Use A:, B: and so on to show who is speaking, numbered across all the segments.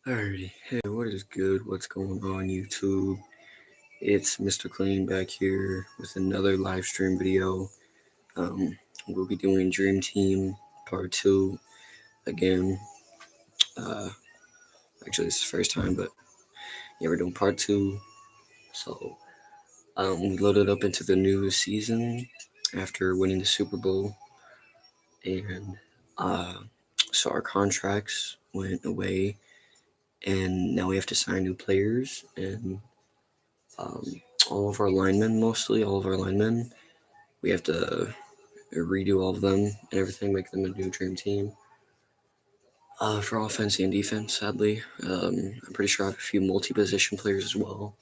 A: Alrighty, hey, what is good? What's going on, YouTube? It's Mr. Clean back here with another live stream video. Um, we'll be doing Dream Team Part 2 again. Uh, actually, this is the first time, but yeah, we're doing Part 2. So, we loaded up into the new season after winning the Super Bowl, and uh, so our contracts went away, and now we have to sign new players and um, all of our linemen, mostly all of our linemen. We have to redo all of them and everything, make them a new dream team. For offense and defense, sadly. I'm pretty sure I have a few multi-position players as well,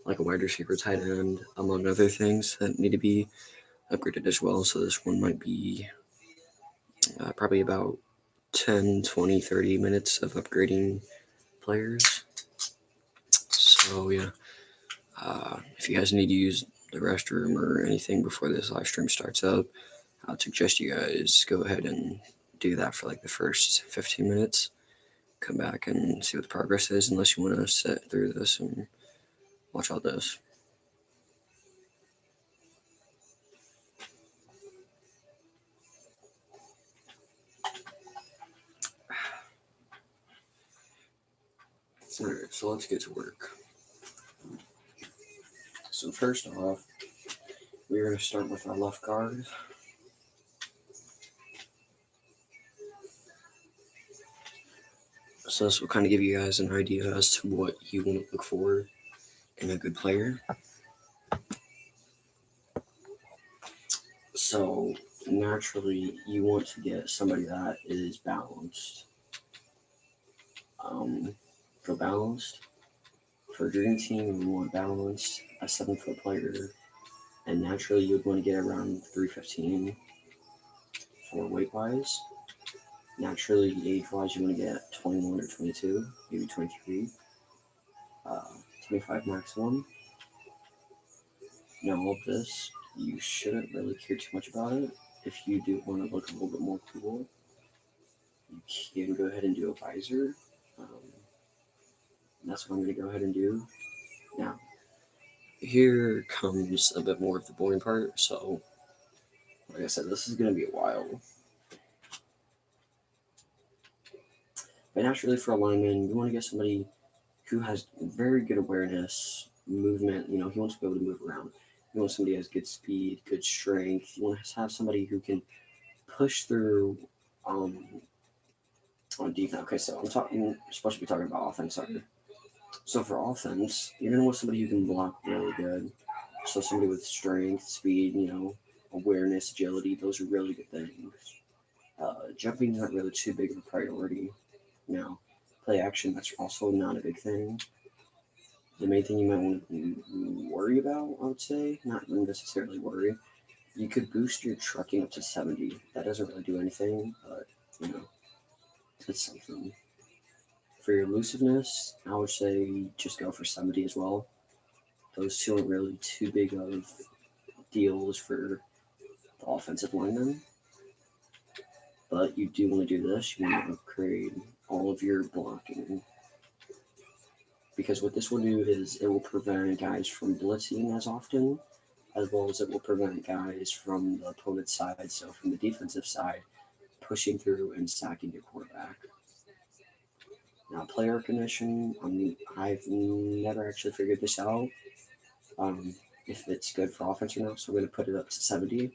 A: like a wide receiver, tight end, among other things that need to be upgraded as well. So this one might be probably about 10, 20, 30 minutes of upgrading players. So yeah, if you guys need to use the restroom or anything before this live stream starts up, I'd suggest you guys go ahead and do that for like the first 15 minutes. Come back and see what the progress is, unless you want to sit through this and watch all this. Alright, so let's get to work. So first off, we're going to start with our left guard. So this will kind of give you guys an idea as to what you want to look for in a good player. So naturally, you want to get somebody that is balanced. For balanced, for a dream team, you want balanced, a 7-foot player, and naturally you'd want to get around 315 for weight wise. Naturally, age wise, you want to get 21 or 22, maybe 23, 25 maximum. Now, all of this, you shouldn't really care too much about it. If you do want to look a little bit more cool, you can go ahead and do a visor. That's what I'm going to go ahead and do. Now, here comes a bit more of the boring part. So, like I said, this is going to be a while. But naturally, for a lineman, you want to get somebody who has very good awareness, movement. You know, he wants to be able to move around. You want somebody who has good speed, good strength. You want to have somebody who can push through on defense. Okay, so I'm supposed to be talking about offense. Sorry. So for offense, you're gonna want somebody who can block really good. So somebody with strength, speed, awareness, agility. Those are really good things. Jumping is not really too big of a priority. Now, play action, that's also not a big thing. The main thing you might want to worry about, I would say, not necessarily worry, you could boost your trucking up to 70. That doesn't really do anything, but, it's something. For your elusiveness, I would say just go for 70 as well. Those two aren't really too big of deals for the offensive linemen. But you do want to do this. You want to upgrade all of your blocking. Because what this will do is it will prevent guys from blitzing as often, as well as it will prevent guys from the opponent's side, so from the defensive side, pushing through and sacking your quarterback. Now, player recognition, I've never actually figured this out, if it's good for offense or not, so I'm going to put it up to 70.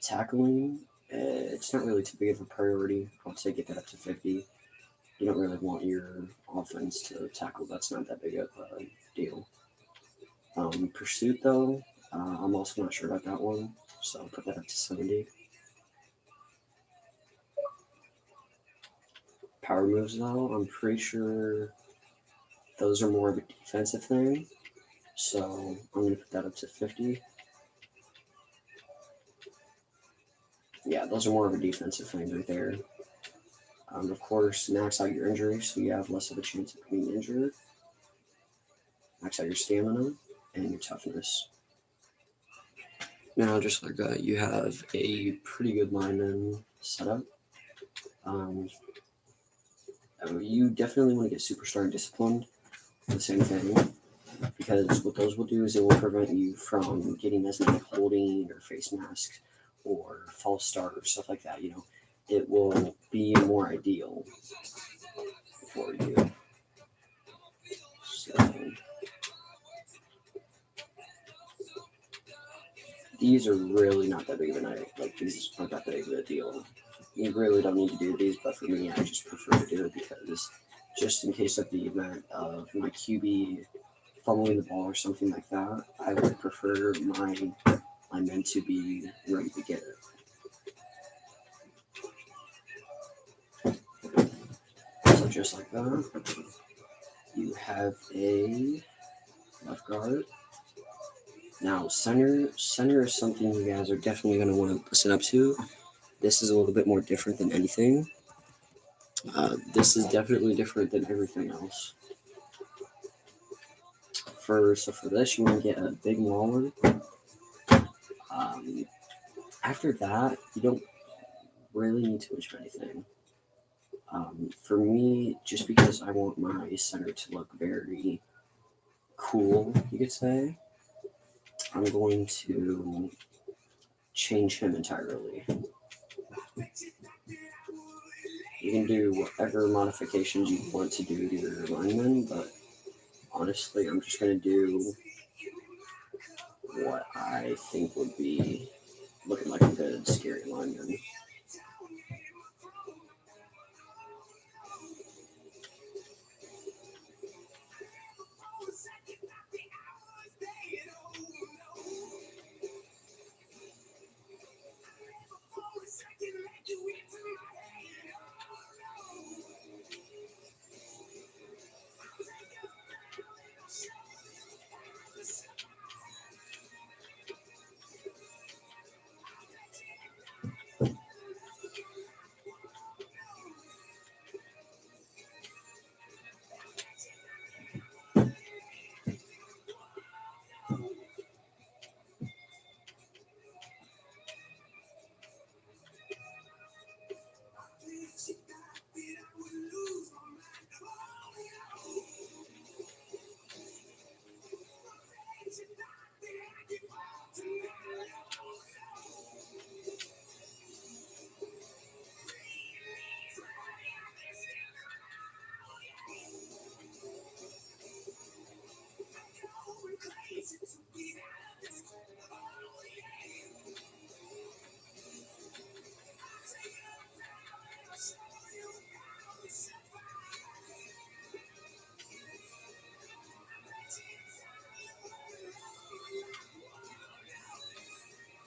A: Tackling, it's not really too big of a priority. I would say get that up to 50. You don't really want your offense to tackle. That's not that big of a deal. Pursuit, though, I'm also not sure about that one, so I'll put that up to 70. Power moves, though, I'm pretty sure those are more of a defensive thing, so I'm going to put that up to 50. Yeah, those are more of a defensive thing right there. Of course, max out your injury so you have less of a chance of being injured. Max out your stamina and your toughness. Now, just like that, you have a pretty good lineman setup. You definitely want to get superstar and disciplined, the same thing, because what those will do is it will prevent you from getting as many holding or face masks or false start or stuff like that. It will be more ideal for you. So these are really not that big of a night. Like, these aren't that big of a deal. You really don't need to do these, but for me, I just prefer to do it because just in case of the event of my QB following the ball or something like that, I would prefer my men to be ready to get it. So just like that, you have a left guard. Now center is something you guys are definitely going to want to listen up to. This is a little bit more different than anything. This is definitely different than everything else. So for this, you want to get a big mauler. After that, you don't really need too much of anything. For me, just because I want my center to look very cool, you could say, I'm going to change him entirely. You can do whatever modifications you want to do to your lineman, but honestly, I'm just going to do what I think would be looking like a good, scary lineman.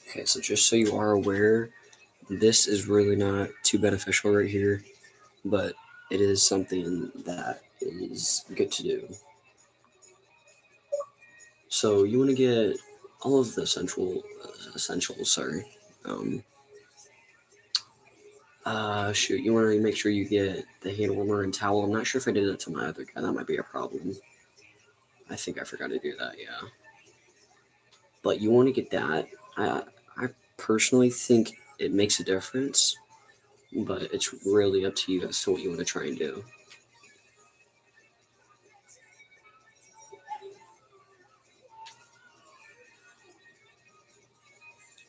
A: Okay, so just so you are aware, this is really not too beneficial right here, but it is something that is good to do. So you want to get all of the essentials. Sorry. Um, you want to make sure you get the hand warmer and towel. I'm not sure if I did that to my other guy. That might be a problem. I think I forgot to do that. Yeah. But you want to get that. I personally think it makes a difference, but it's really up to you as to what you want to try and do.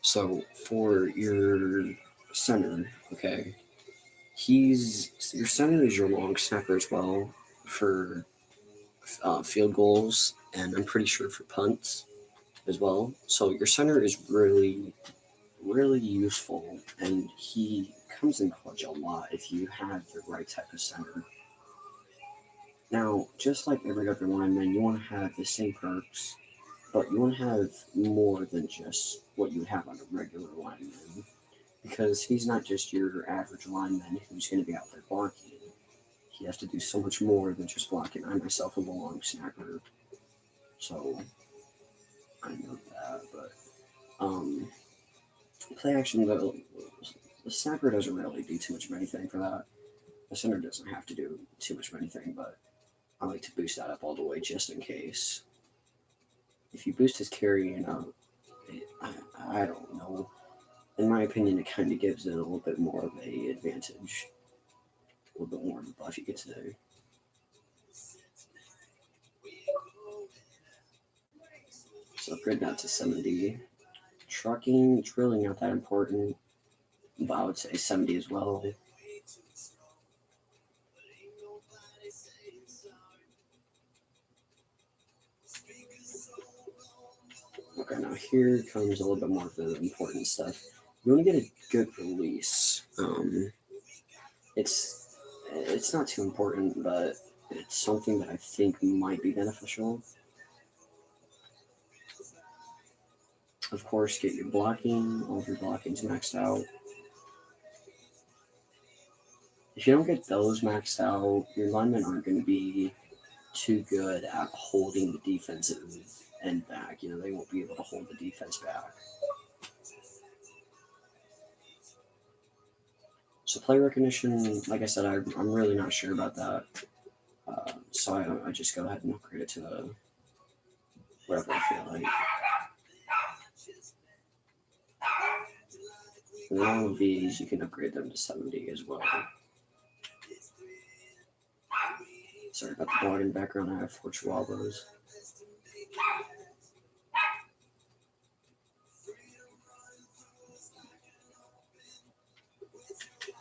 A: So for your center, okay, your center is your long snapper as well for field goals, and I'm pretty sure for punts as well. So your center is really, really useful, and he comes in clutch a lot if you have the right type of center. Now, just like every other lineman, you want to have the same perks, but you want to have more than just what you have on a regular lineman, because he's not just your average lineman who's going to be out there blocking. He has to do so much more than just blocking. I myself am a long snapper, so I know that. But play action, though, the snapper doesn't really do too much of anything for that. The center doesn't have to do too much of anything, but I like to boost that up all the way just in case. If you boost his carrying up, I don't know. In my opinion, it kind of gives it a little bit more of a advantage. little bit more of a buff you get today. So upgrade that to 70. Trucking, drilling not that important, but I would say 70 as well. Okay, now here comes a little bit more of the important stuff. You want to get a good release. It's not too important, but it's something that I think might be beneficial. Of course, get your blocking. All of your blocking's maxed out. If you don't get those maxed out, your linemen aren't going to be too good at holding the defensive end back. You know, they won't be able to hold the defense back. So play recognition, like I said, I'm really not sure about that. So I just go ahead and upgrade it to whatever I feel like. And all of these, you can upgrade them to 70 as well. Sorry about the dog in the background, I have 4 chihuahuas.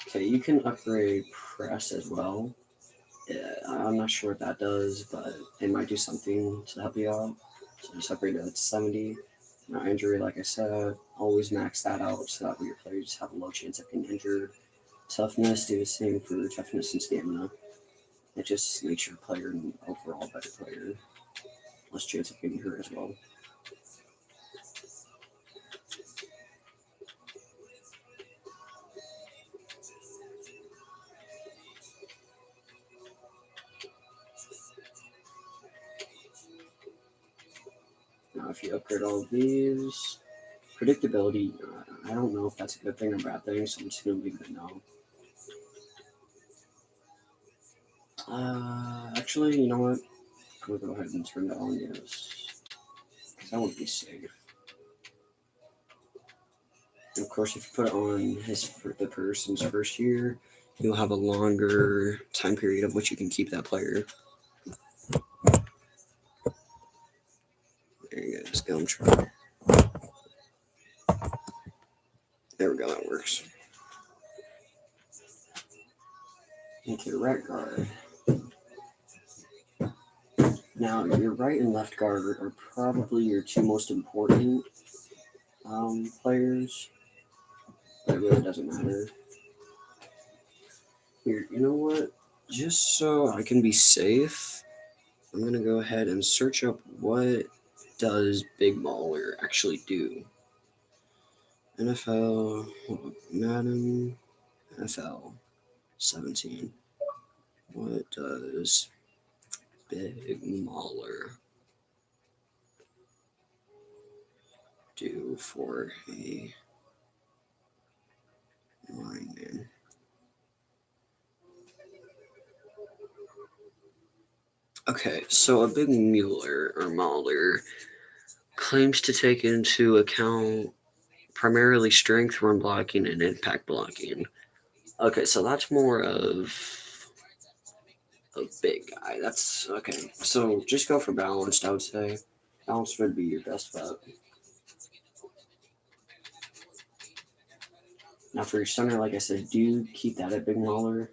A: Okay, you can upgrade press as well. I'm not sure what that does, but it might do something to help you out. So just upgrade it to 70. Now injury, like I said, always max that out so that way your players have a low chance of getting injured. Toughness, do the same for toughness and stamina. It just makes your player an overall better player. Less chance of getting hurt as well. Now if you upgrade all of these, predictability, I don't know if that's a good thing or a bad thing, so I'm just going to leave it at no. Actually, you know what? I'm going to go ahead and turn that on, yes. Because that would be safe. And of course, if you put it on the person's first year, you'll have a longer time period of which you can keep that player. There you go, just go and try. There we go, that works. Okay, right guard. Now, your right and left guard are probably your 2 most important players, but it really doesn't matter. Here, you know what? Just so I can be safe, I'm going to go ahead and search up what does Big Mauler actually do. NFL, Madden Nfl 17. What does Big Mauler do for a lineman? Okay, so a Big Mueller or Mauler claims to take into account primarily strength, run blocking, and impact blocking. Okay, so that's more of a big guy. That's okay. So just go for balanced, I would say. Balanced would be your best bet. Now for your center, like I said, do keep that at Big Mauler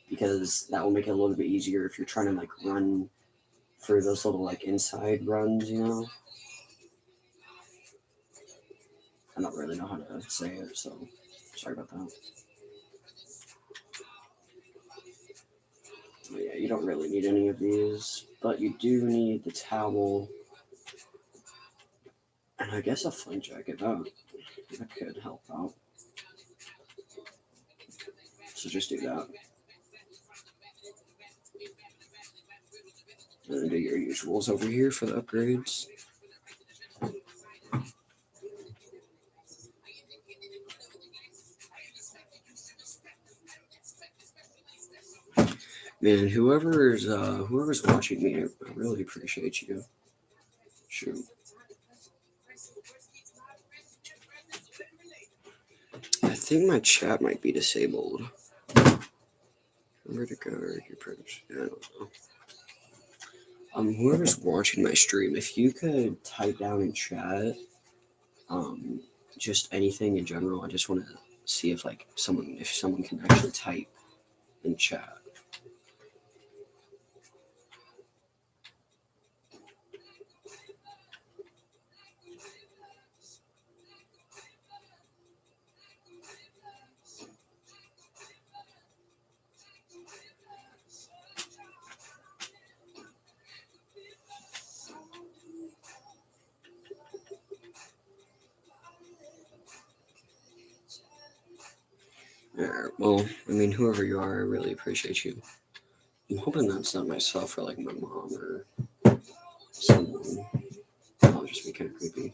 A: because that will make it a little bit easier if you're trying to like run for those little like inside runs, you know. I don't really know how to say it, so sorry about that. But yeah, you don't really need any of these, but you do need the towel, and I guess a flame jacket. That could help out. So just do that. And do your usuals over here for the upgrades. Man, whoever's watching me, I really appreciate you. Shoot. I think my chat might be disabled. Where to go? Your purchase? I don't know. Whoever's watching my stream, if you could type down in chat, just anything in general. I just want to see if someone can actually type in chat. Well, I mean, whoever you are, I really appreciate you. I'm hoping that's not myself or like my mom or someone. That'll just be kind of creepy.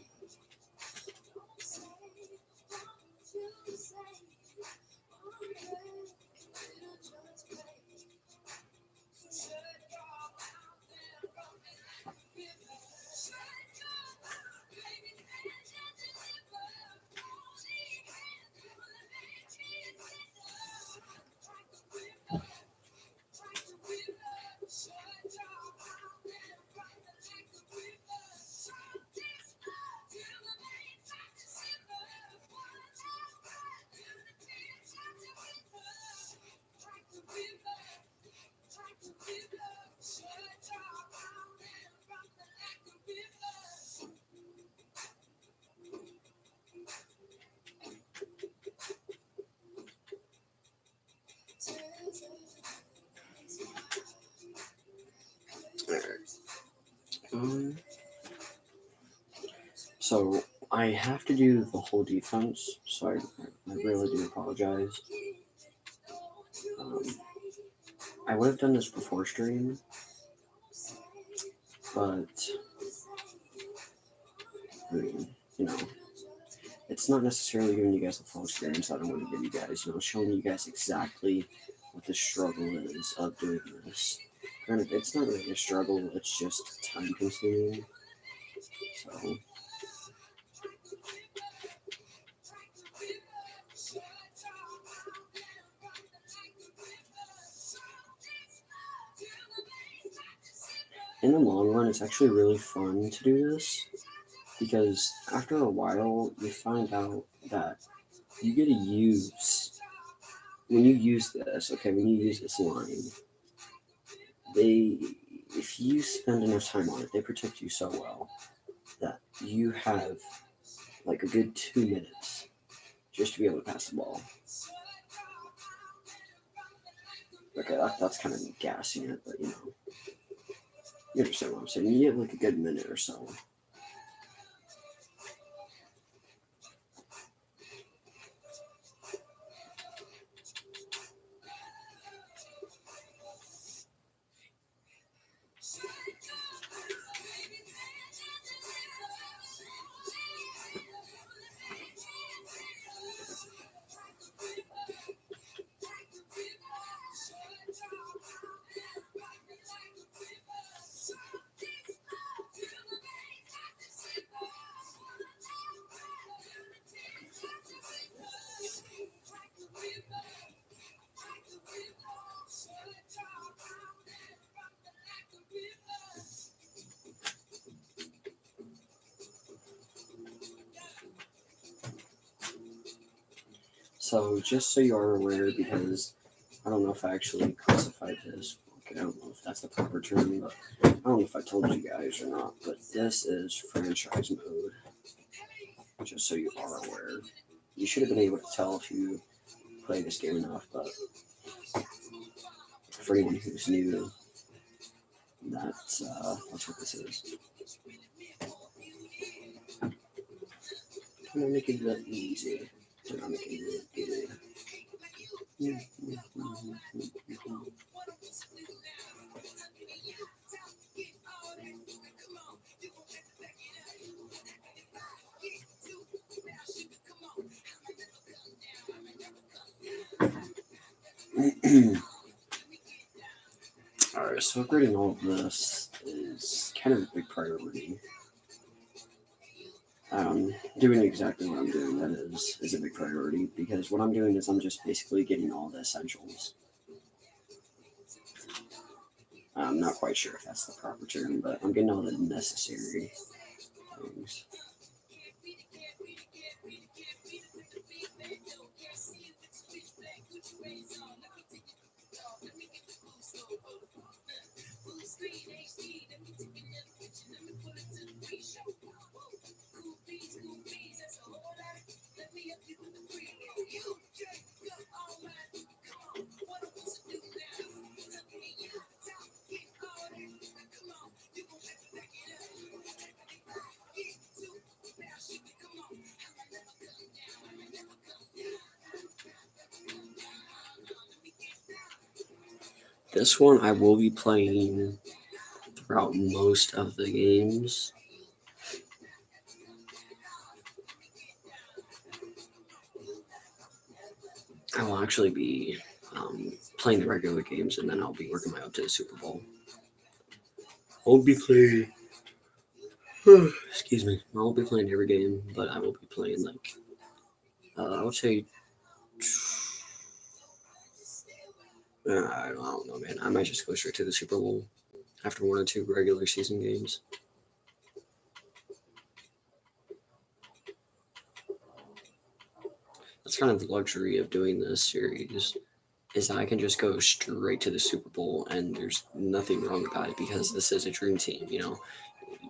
A: So I have to do the whole defense, so I really do apologize. I would have done this before stream, but I mean, it's not necessarily giving you guys a full experience that I want to give you guys. Showing you guys exactly what the struggle is of doing this. Granted, it's not really a struggle; it's just time consuming. So. In the long run, it's actually really fun to do this because after a while, you find out that you get to use, when you use this line, if you spend enough time on it, they protect you so well that you have like a good 2 minutes just to be able to pass the ball. Okay, that's kind of gassing it, but you understand what I'm saying. You get like a good minute or so. So just so you are aware, because I don't know if I actually classified this. Okay, I don't know if that's the proper term, but I don't know if I told you guys or not. But this is franchise mode. Just so you are aware, you should have been able to tell if you play this game enough. But for anyone who's new, that's what this is. I'm gonna make it look easy. I'm gonna make it look good. Alright, so upgrading all of this is kind of a big priority. Doing exactly what I'm doing, that is a big priority, because what I'm doing is I'm just basically getting all the essentials. I'm not quite sure if that's the proper term, but I'm getting all the necessary things. This one I will be playing throughout most of the games. I will actually be playing the regular games, and then I'll be working my way up to the Super Bowl. I'll be playing. Excuse me. I won't be playing every game, but I will be playing I would say. I don't know, man. I might just go straight to the Super Bowl after 1 or 2 regular season games. That's kind of the luxury of doing this series, is that I can just go straight to the Super Bowl, and there's nothing wrong about it because this is a dream team.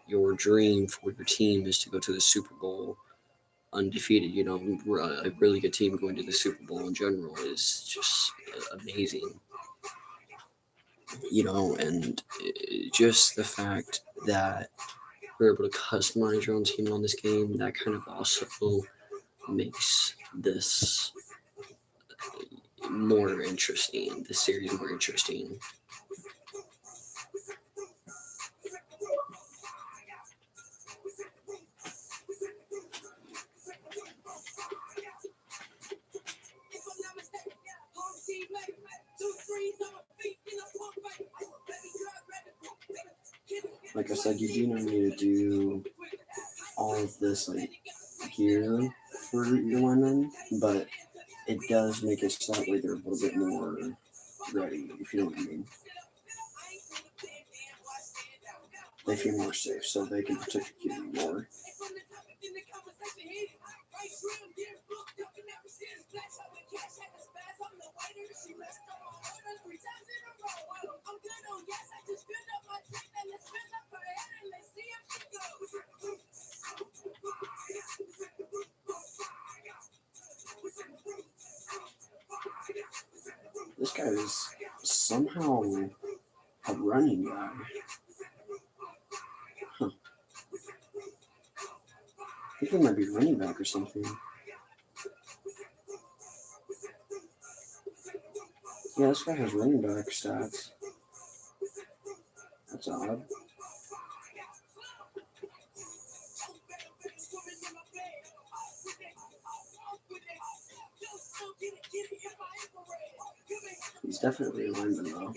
A: Your dream for your team is to go to the Super Bowl undefeated. A really good team going to the Super Bowl in general is just amazing. And just the fact that we're able to customize your own team on this game, that kind of also makes this more interesting, the series more interesting. Like I said, you do not need to do all of this gear for your linemen, but it does make it so that way they're a little bit more ready, if you know what I mean. They feel more safe, so they can protect the QB more. This guy is somehow a running guy. Huh. I think he might be running back or something. Yeah, this guy has running back stats. That's odd. He's definitely a lineman, though.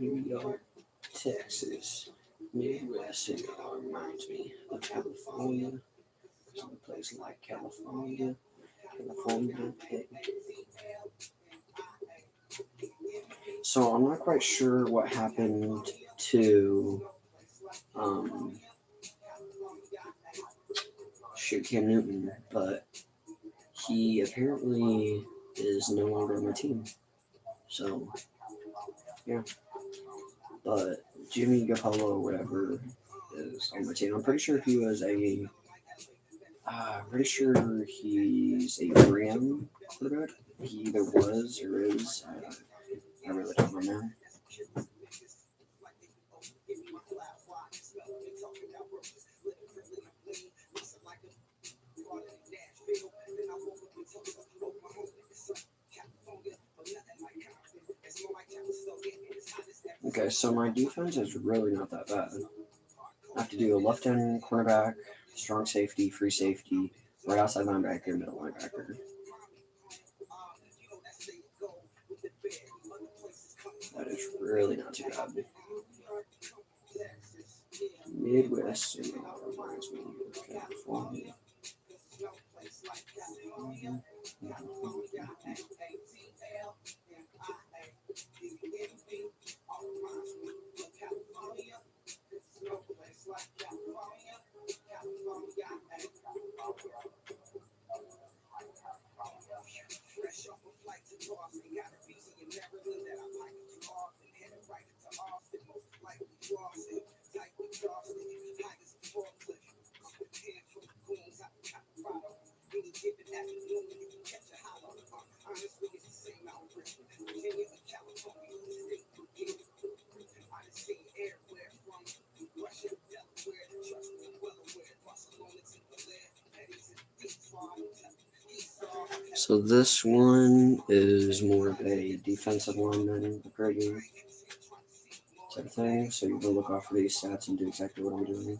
A: New York, Texas, Midwest, it all reminds me of California. Some place like California, California. So I'm not quite sure what happened to shoot Cam Newton, but he apparently is no longer on my team. So yeah, but Jimmy Garoppolo, whatever, is on my team. I'm pretty sure he was a. I'm pretty sure he's a Ram quarterback. He either was or is. I really don't know now. Okay, so my defense is really not that bad. I have to do a left end cornerback, strong safety, free safety, right outside linebacker, middle linebacker. That is really not too bad. Midwest reminds me of California. So this one is more of a defensive lineman upgrading type of thing. So you can look off for these stats and do exactly what I'm doing.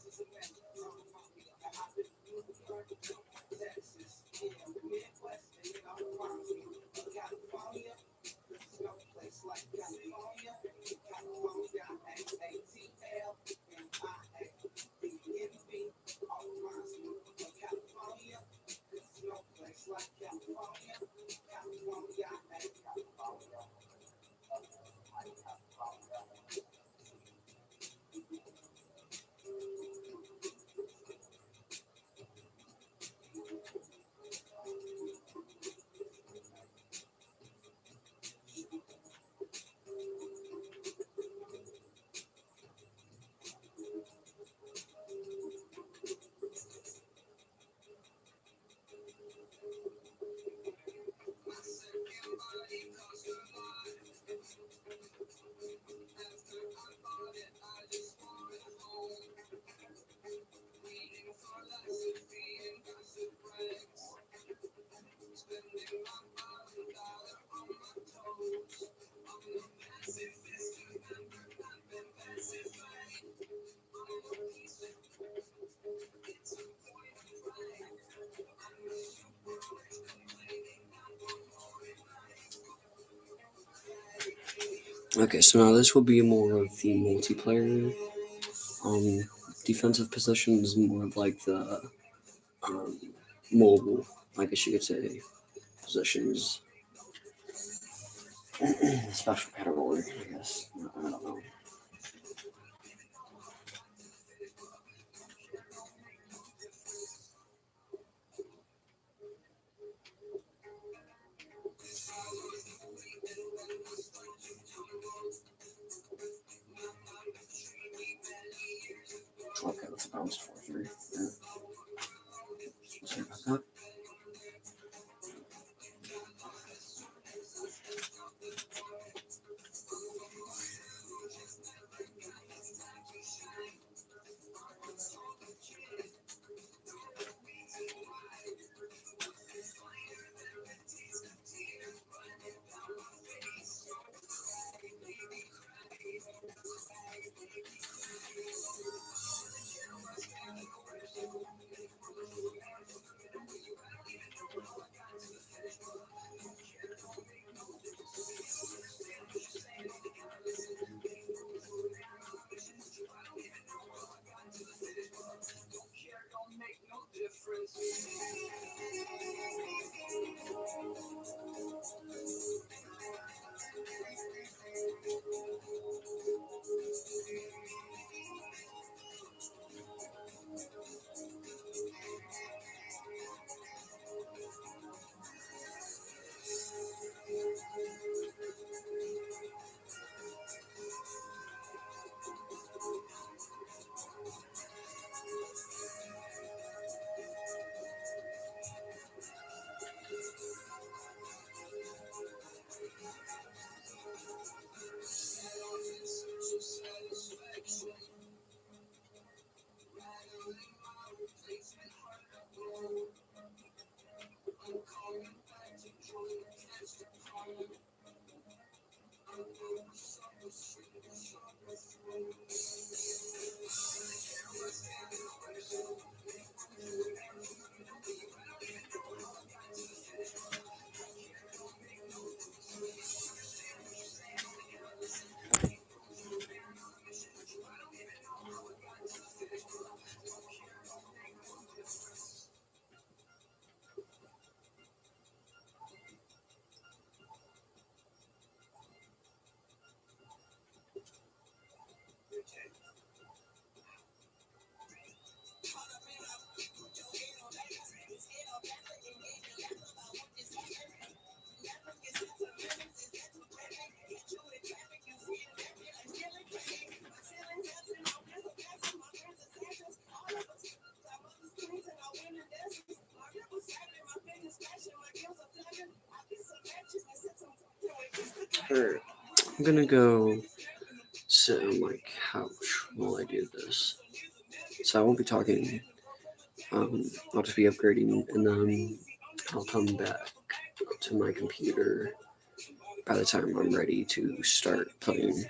A: Okay, so now this will be more of the multiplayer. Defensive positions, more of like the um, mobile, I guess you could say, positions. Special category, I guess. I don't know. Okay, let's bounce 4-3. Yeah. Sorry about that. Alright, I'm gonna go sit on my couch while I do this. So I won't be talking. I'll just be upgrading, and then I'll come back to my computer by the time I'm ready to start playing.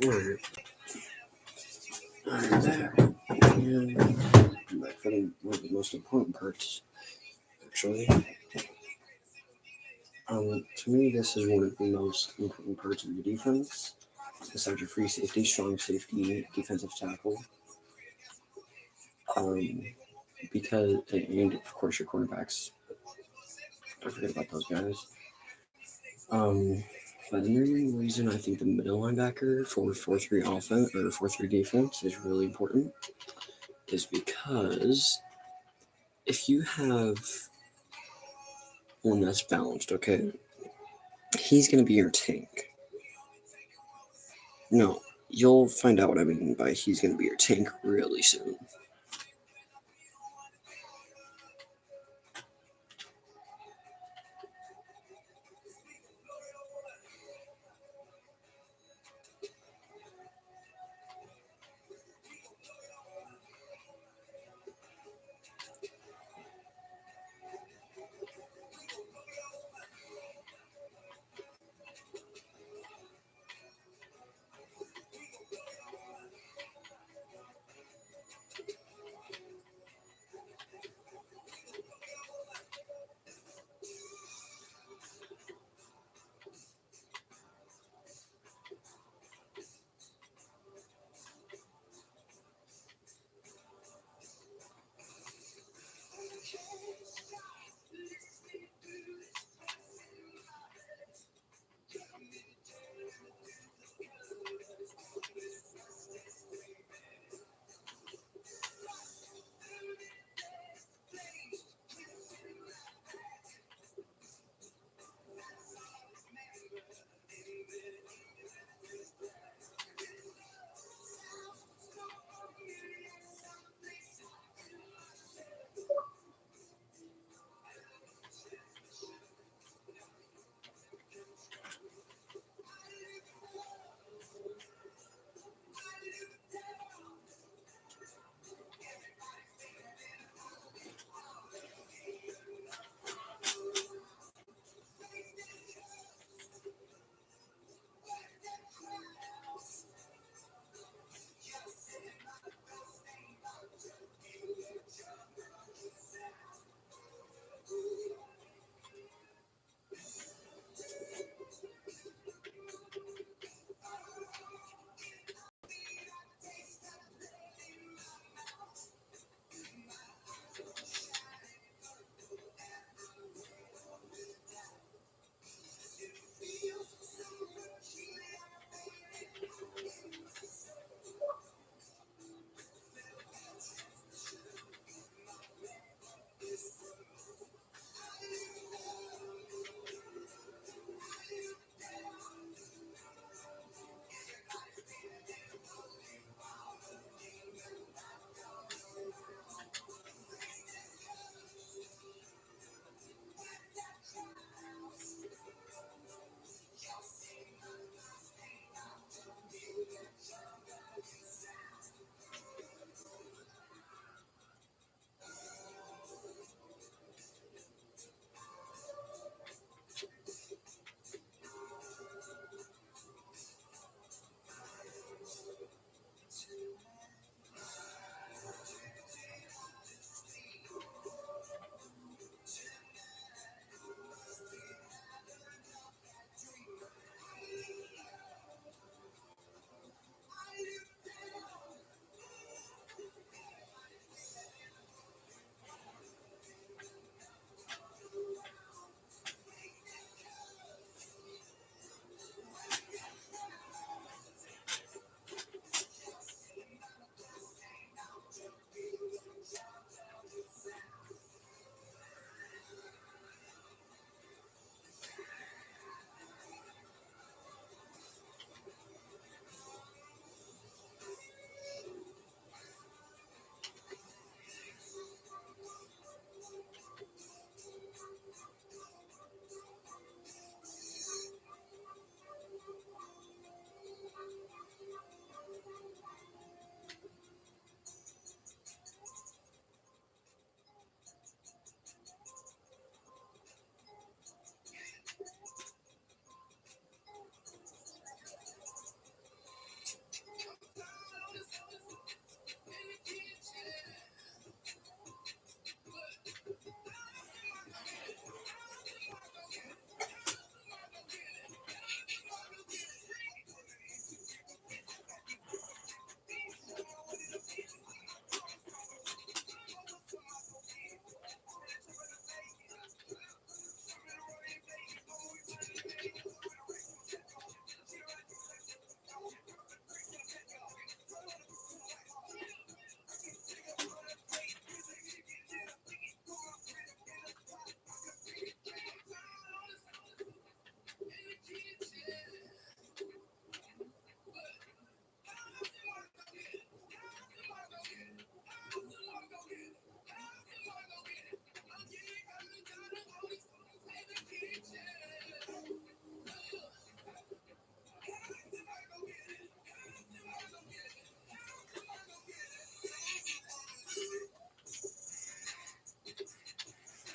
A: Alright. I'm back. And I'm back for one of the most important parts, actually. To me, this is one of the most important parts of your defense. Besides your free safety, strong safety, defensive tackle. Um, because, and of course, your quarterbacks. Don't forget about those guys. Um, but the main reason I think the middle linebacker for 4-3 offense or 4-3 defense is really important is because if you have one that's balanced, okay, he's going to be your tank. No, you'll find out what I mean by he's going to be your tank really soon.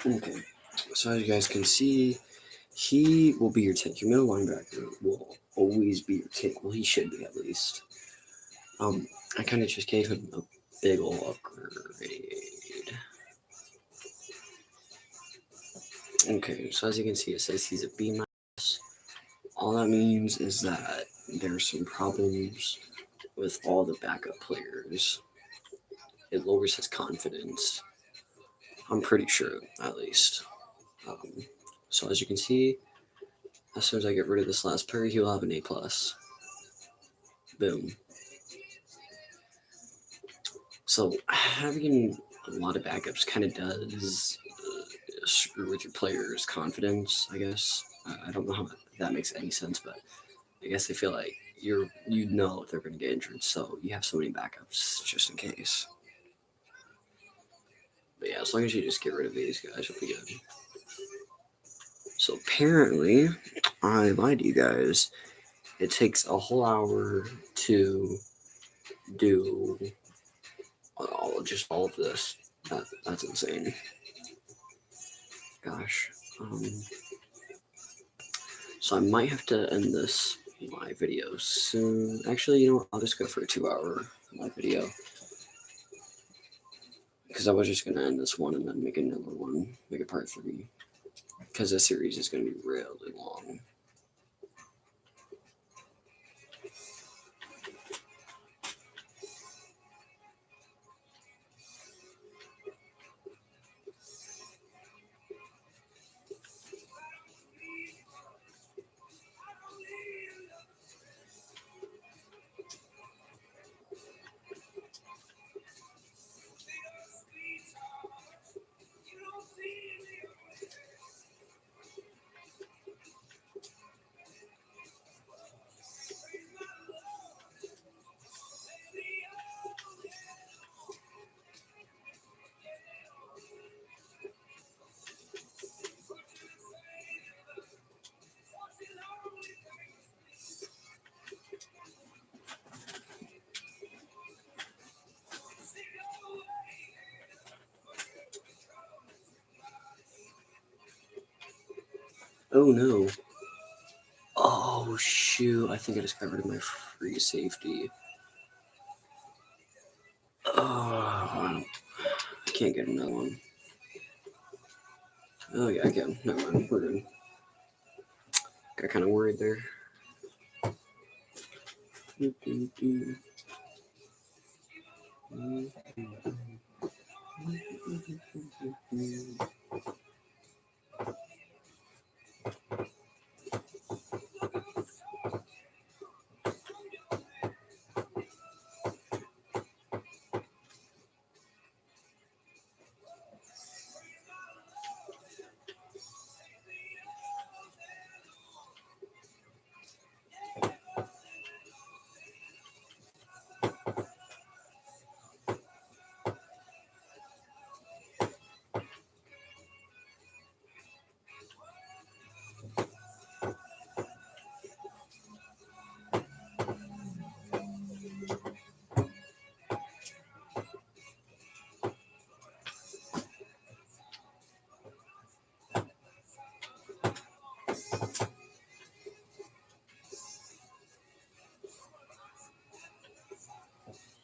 A: Okay, so as you guys can see, he will be your tank. Your middle linebacker will always be your tank. Well, he should be at least. I kind of just gave him a big ol' upgrade. Okay, so as you can see, it says he's a B minus. All that means is that there's some problems with all the backup players. It lowers his confidence. I'm pretty sure, at least. Um, so as you can see, as soon as I get rid of this last player, he'll have an A plus. Boom. So having a lot of backups kind of does screw with your player's confidence, I guess. I don't know how that makes any sense, but I guess I feel like you know if they're going to get injured, so you have so many backups just in case. But yeah, as long as you just get rid of these guys, you'll be good. So apparently, I lied to you guys. It takes a whole hour to do all of this. That's insane. Gosh. So I might have to end this live video soon. Actually, you know what? I'll just go for a 2-hour live video. Because I was just going to end this one and then make another one, make a part 3. Because this series is going to be really long. Oh no. Oh shoot, I think I just got rid of my free safety. Oh, I can't get another one. Oh yeah, I can. Never mind, we're good. Got kind of worried there.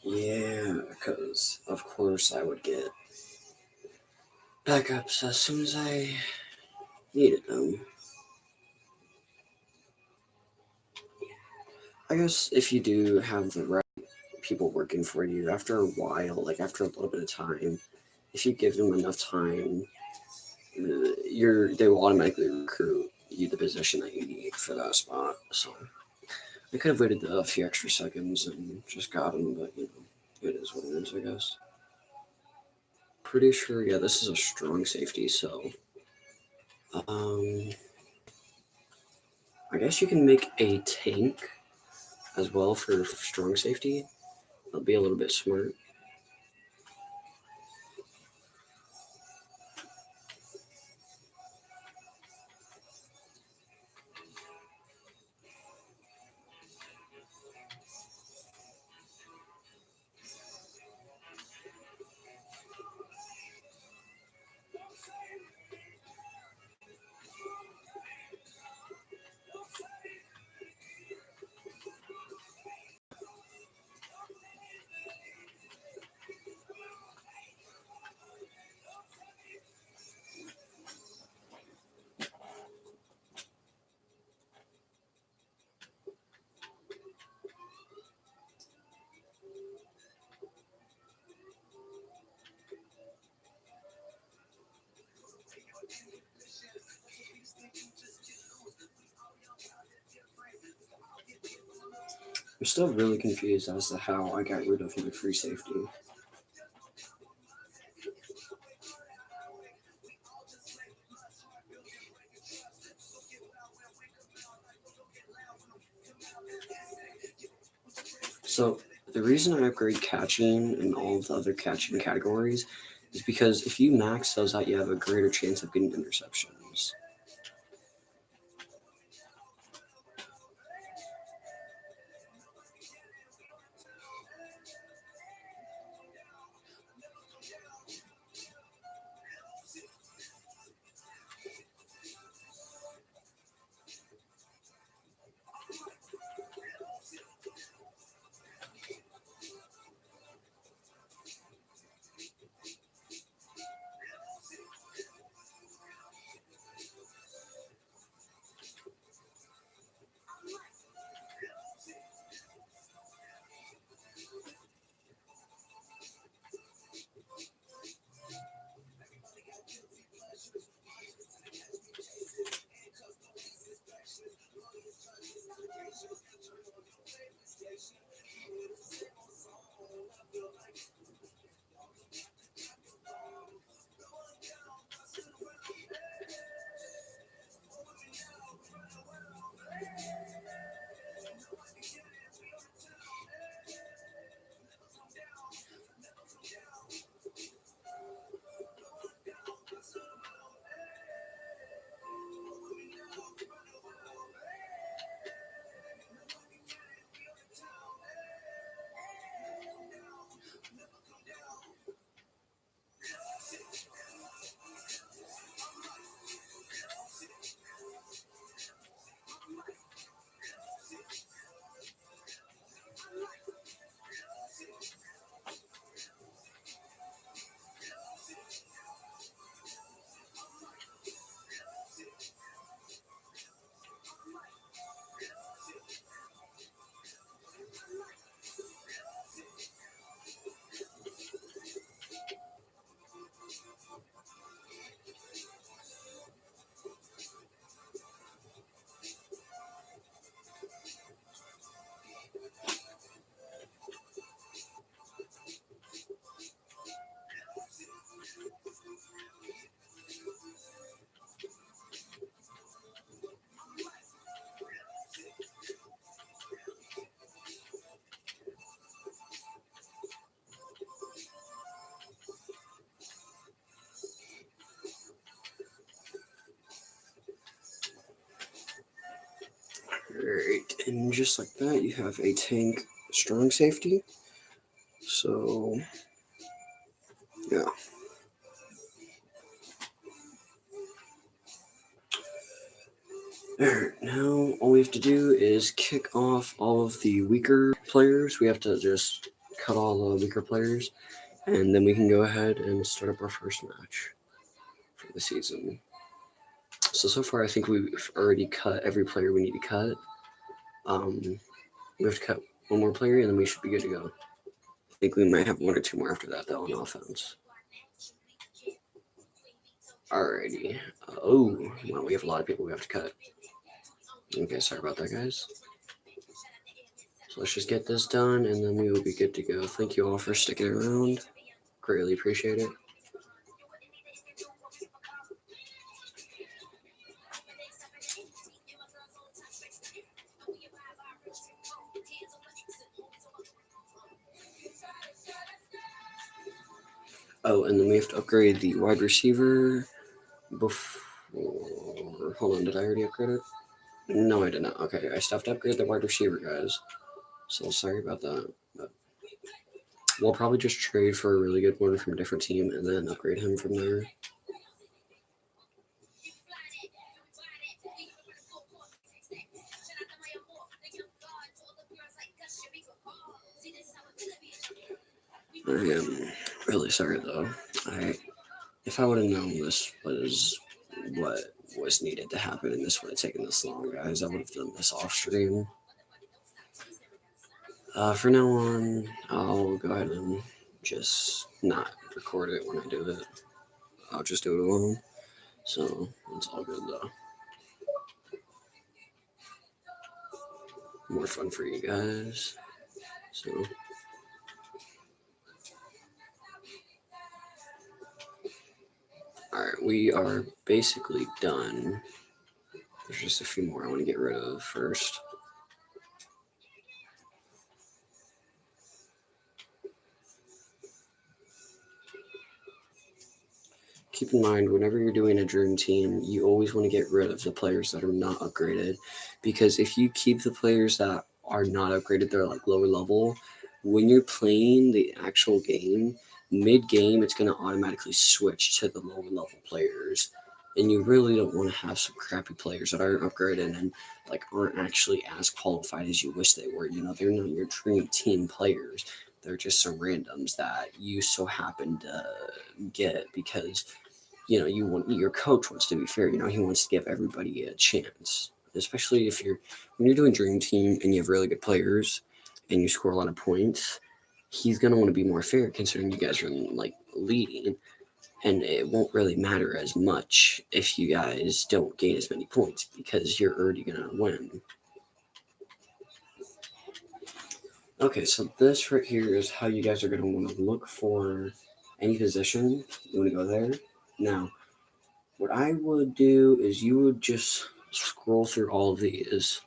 A: Yeah, because of course I would get backups as soon as I needed them. I guess if you do have the right people working for you, after a while, like after a little bit of time, if you give them enough time, they will automatically recruit you the position that you need for that spot. So I could have waited a few extra seconds and just got him, but you know, it is what it is, I guess. Pretty sure, yeah, this is a strong safety, so I guess you can make a tank as well for strong safety. That'll be a little bit smart. I'm still really confused as to how I got rid of my free safety. So the reason I upgrade catching and all of the other catching categories is because if you max those out, you have a greater chance of getting interceptions. Alright, and just like that, you have a tank strong safety. So, yeah. Alright, now all we have to do is kick off all of the weaker players. We have to just cut all the weaker players, and then we can go ahead and start up our first match for the season. So far, I think we've already cut every player we need to cut. We have to cut one more player, and then we should be good to go. I think we might have one or two more after that, though, on offense. Alrighty. Oh, well, we have a lot of people we have to cut. Okay, sorry about that, guys. So let's just get this done, and then we will be good to go. Thank you all for sticking around. Greatly appreciate it. Oh, and then we have to upgrade the wide receiver before... Hold on, did I already upgrade it? No, I did not. Okay, I still have to upgrade the wide receiver, guys. So sorry about that. But we'll probably just trade for a really good one from a different team and then upgrade him from there. I am really sorry though. If I would have known this was what was needed to happen and this would have taken this long, guys, I would have done this off stream. For now on, I'll go ahead and just not record it when I do it. I'll just do it alone. So it's all good though. more fun for you guys. So, alright, we are basically done. There's just a few more I want to get rid of first. Keep in mind, whenever you're doing a dream team, you always want to get rid of the players that are not upgraded, because if you keep the players that are not upgraded, they're like lower level, when you're playing the actual game, mid-game, it's going to automatically switch to the lower level players, and you really don't want to have some crappy players that aren't upgraded and like aren't actually as qualified as you wish they were. You know, they're not your dream team players. They're just some randoms that you so happen to get because you want your coach wants to be fair. He wants to give everybody a chance, especially if when you're doing dream team and you have really good players and you score a lot of points. He's gonna want to be more fair considering you guys are like leading, and it won't really matter as much if you guys don't gain as many points because you're already gonna win. Okay, so this right here is how you guys are gonna want to look for any position. You want to go there now. What I would do is you would just scroll through all of these,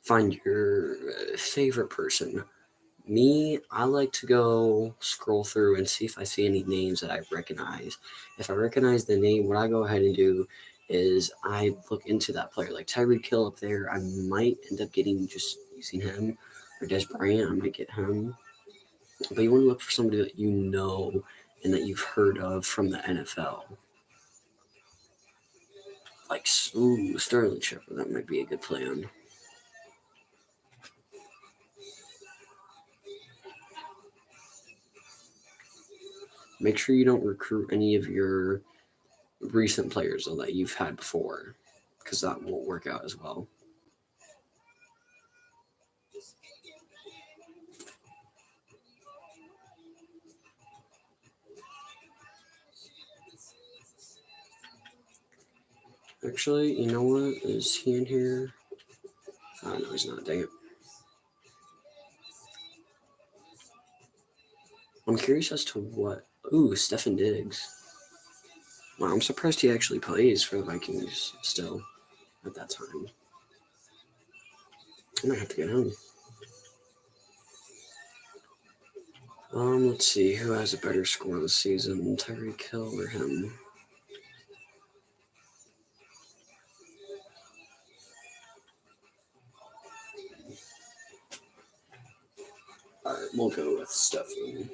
A: find your favorite person. Me, I like to go scroll through and see if I see any names that I recognize. If I recognize the name, what I go ahead and do is I look into that player. Like Tyreek Hill up there, I might end up getting just using him, or Des Bryant, I might get him. But you want to look for somebody that you know and that you've heard of from the NFL. Like, ooh, Sterling Shepard, that might be a good plan. Make sure you don't recruit any of your recent players though that you've had before, because that won't work out as well. Actually, you know what? Is he in here? Oh, no, he's not. Dang it. I'm curious as to what. Ooh, Stefan Diggs. Wow, I'm surprised he actually plays for the Vikings still at that time. I might have to get him. Let's see. Who has a better score this season? Tyreek Hill or him? Alright, we'll go with Stefan.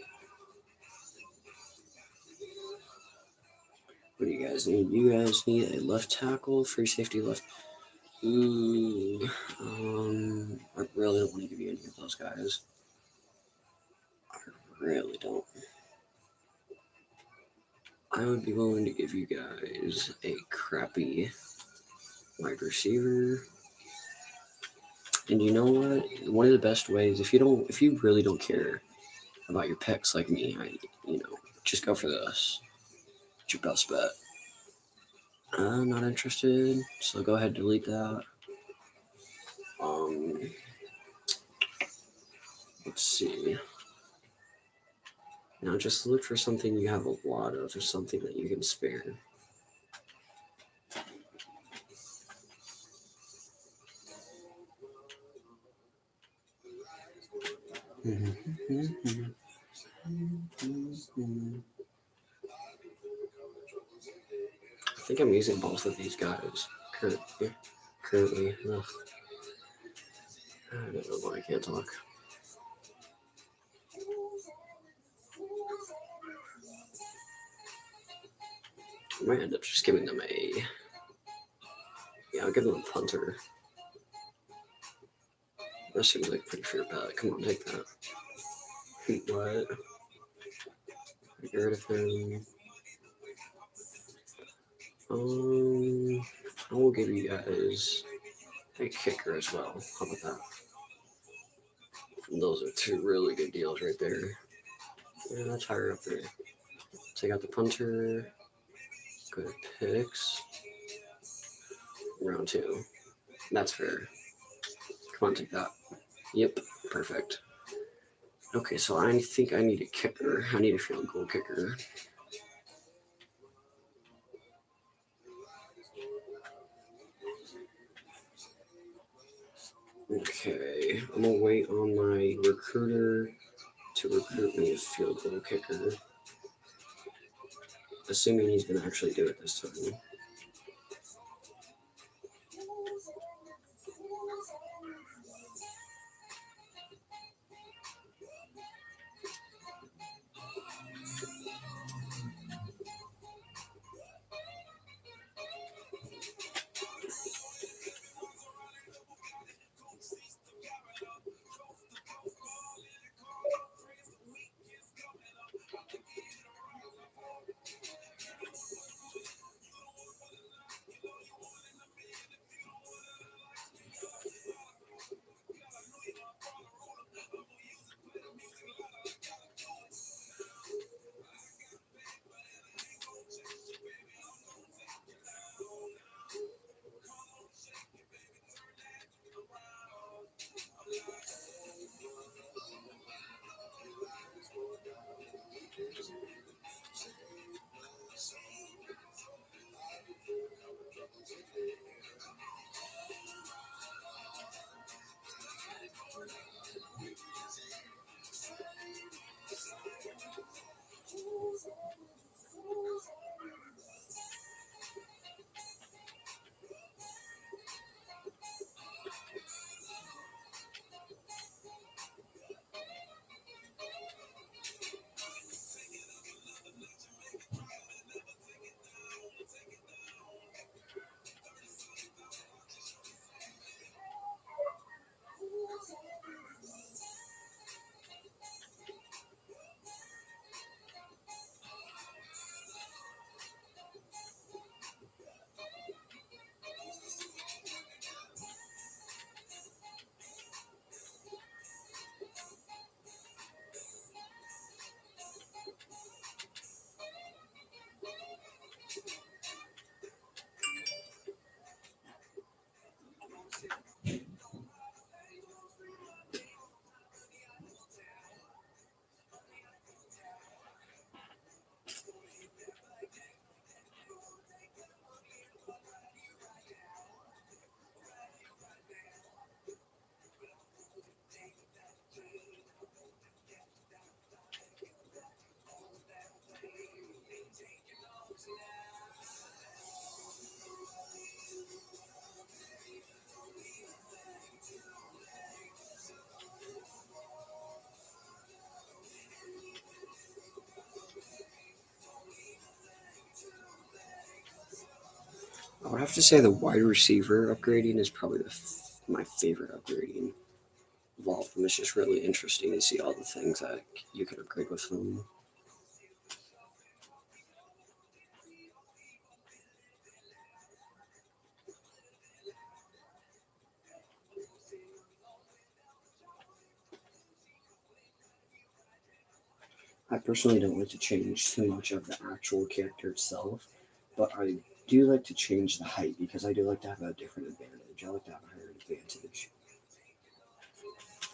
A: What do you guys need? You guys need a left tackle, free safety left. Ooh, I really don't want to give you any of those guys. I really don't. I would be willing to give you guys a crappy wide receiver. And you know what? One of the best ways, if you really don't care about your picks like me, just go for this. It's your best bet. I'm not interested, so go ahead and delete that. Um, let's see. Now just look for something you have a lot of, or something that you can spare. I think I'm using both of these guys currently. Ugh. I don't know why I can't talk. I might end up just giving them I'll give them a punter. That seems like a pretty fair bet. Come on, take that. What? Get rid of him. I will give you guys a kicker as well. How about that? Those are two really good deals right there. Yeah, that's higher up there. Take out the punter. Go to picks. Round two. That's fair. Come on, take that. Yep, perfect. Okay, so I think I need a kicker. I need a field goal kicker. Okay, I'm gonna wait on my recruiter to recruit me a field goal kicker. Assuming he's gonna actually do it this time. I would have to say the wide receiver upgrading is probably my favorite upgrading of all of them. It's just really interesting to see all the things that you can upgrade with them. I personally don't like to change too much of the actual character itself, but I do like to change the height because I do like to have a different advantage. I like to have a higher advantage.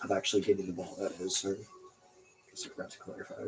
A: Of actually getting the ball, that is, sir. Just forgot to clarify.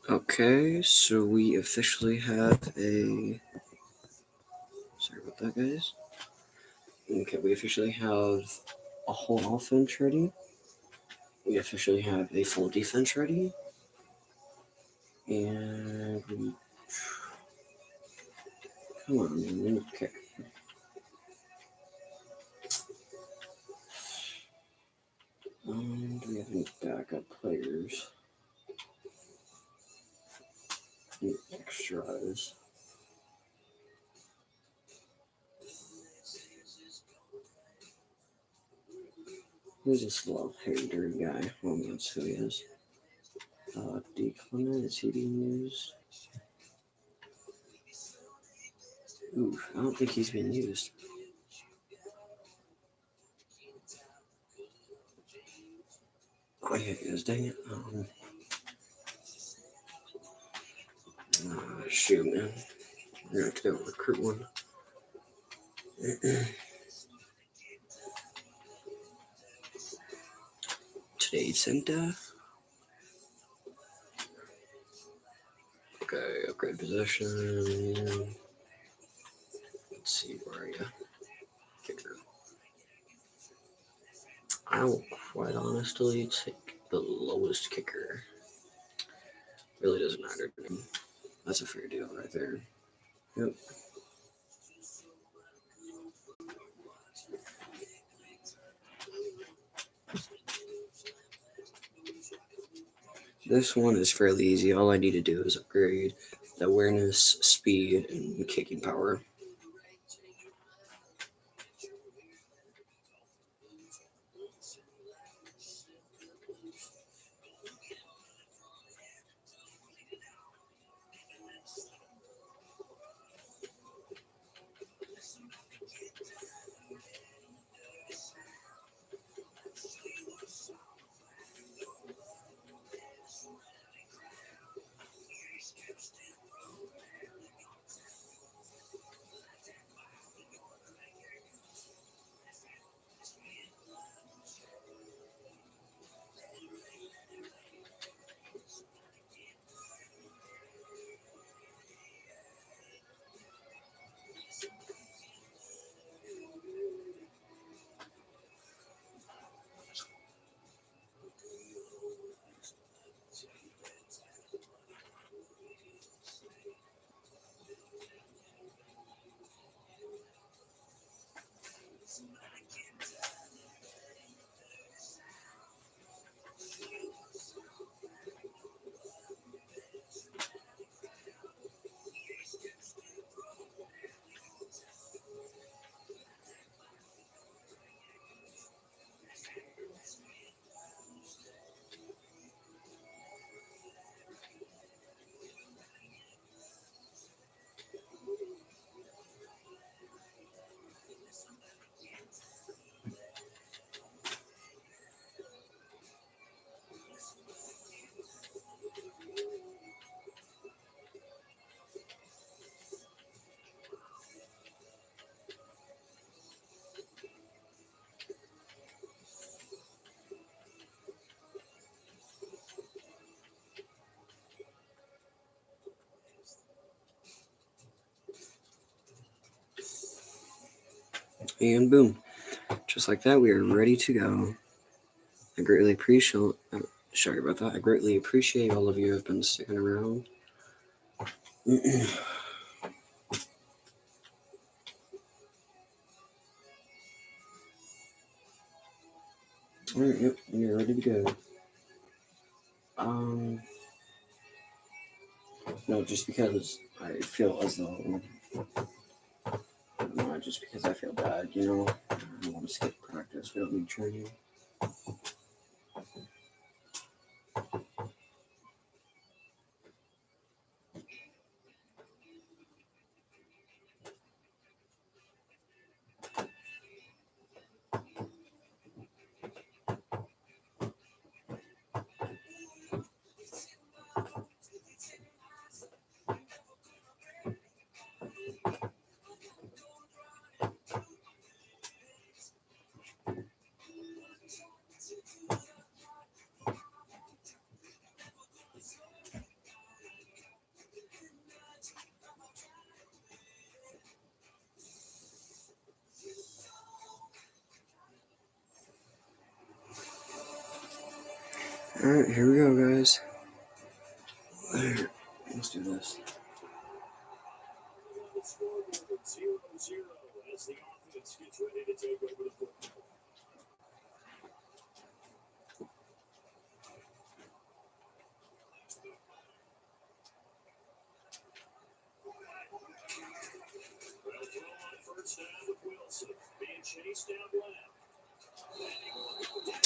A: Okay, so we officially have a. Sorry about that, guys. Okay, we officially have a whole offense ready. We officially have a full defense ready. And we... Come on, man. We need to kick. Do we have any backup players? Any extras? Who's this little hairy dirty guy? Well, that's who he is. D. Clement, is he being used? Ooh, I don't think he's being used. Oh, yeah, he is. Dang it. Shoot, man. We're going to have to go recruit one. Today's center. Okay, upgrade possession. Let's see, where are you? Kicker. I will quite honestly take the lowest kicker. Really doesn't matter to me. That's a fair deal right there. Yep. This one is fairly easy. All I need to do is upgrade the awareness, speed, and kicking power. And boom. Just like that, we are ready to go. I greatly appreciate. Sorry about that. I greatly appreciate all of you who have been sticking around. Alright, yep, we're ready to go. No, just because I feel as though, not just because I feel bad, you know, I don't want to skip practice. We don't need training. Alright, here we go, guys. Alright, let's do this.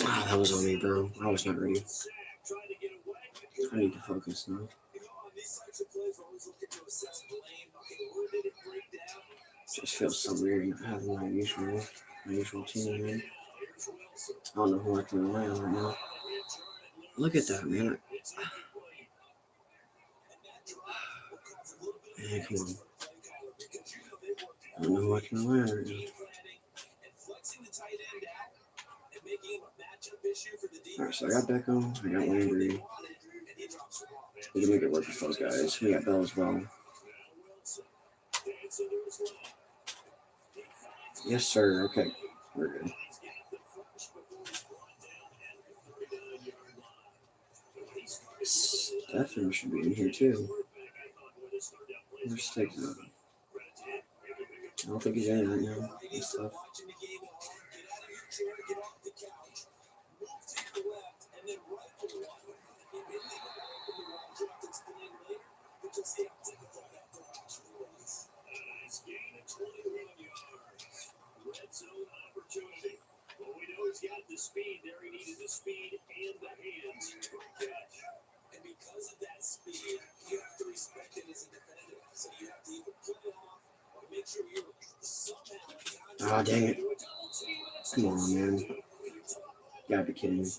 A: Ah, that was on me, bro. I was not ready. I need to focus now. Just feels so weird not having my usual team, man. I don't know who I can rely on right now. Look at that, man. Man, come on. I don't know who I can rely on right now. Alright, so I got Beckham, I got Landry. We can make it work with those guys. We got Bell as well. Yes, sir. Okay, we're good. Stephen should be in here too. Let's take that. I don't think he's in right now. That's tough. Ah, dang it. Come on, man. You gotta be kidding me.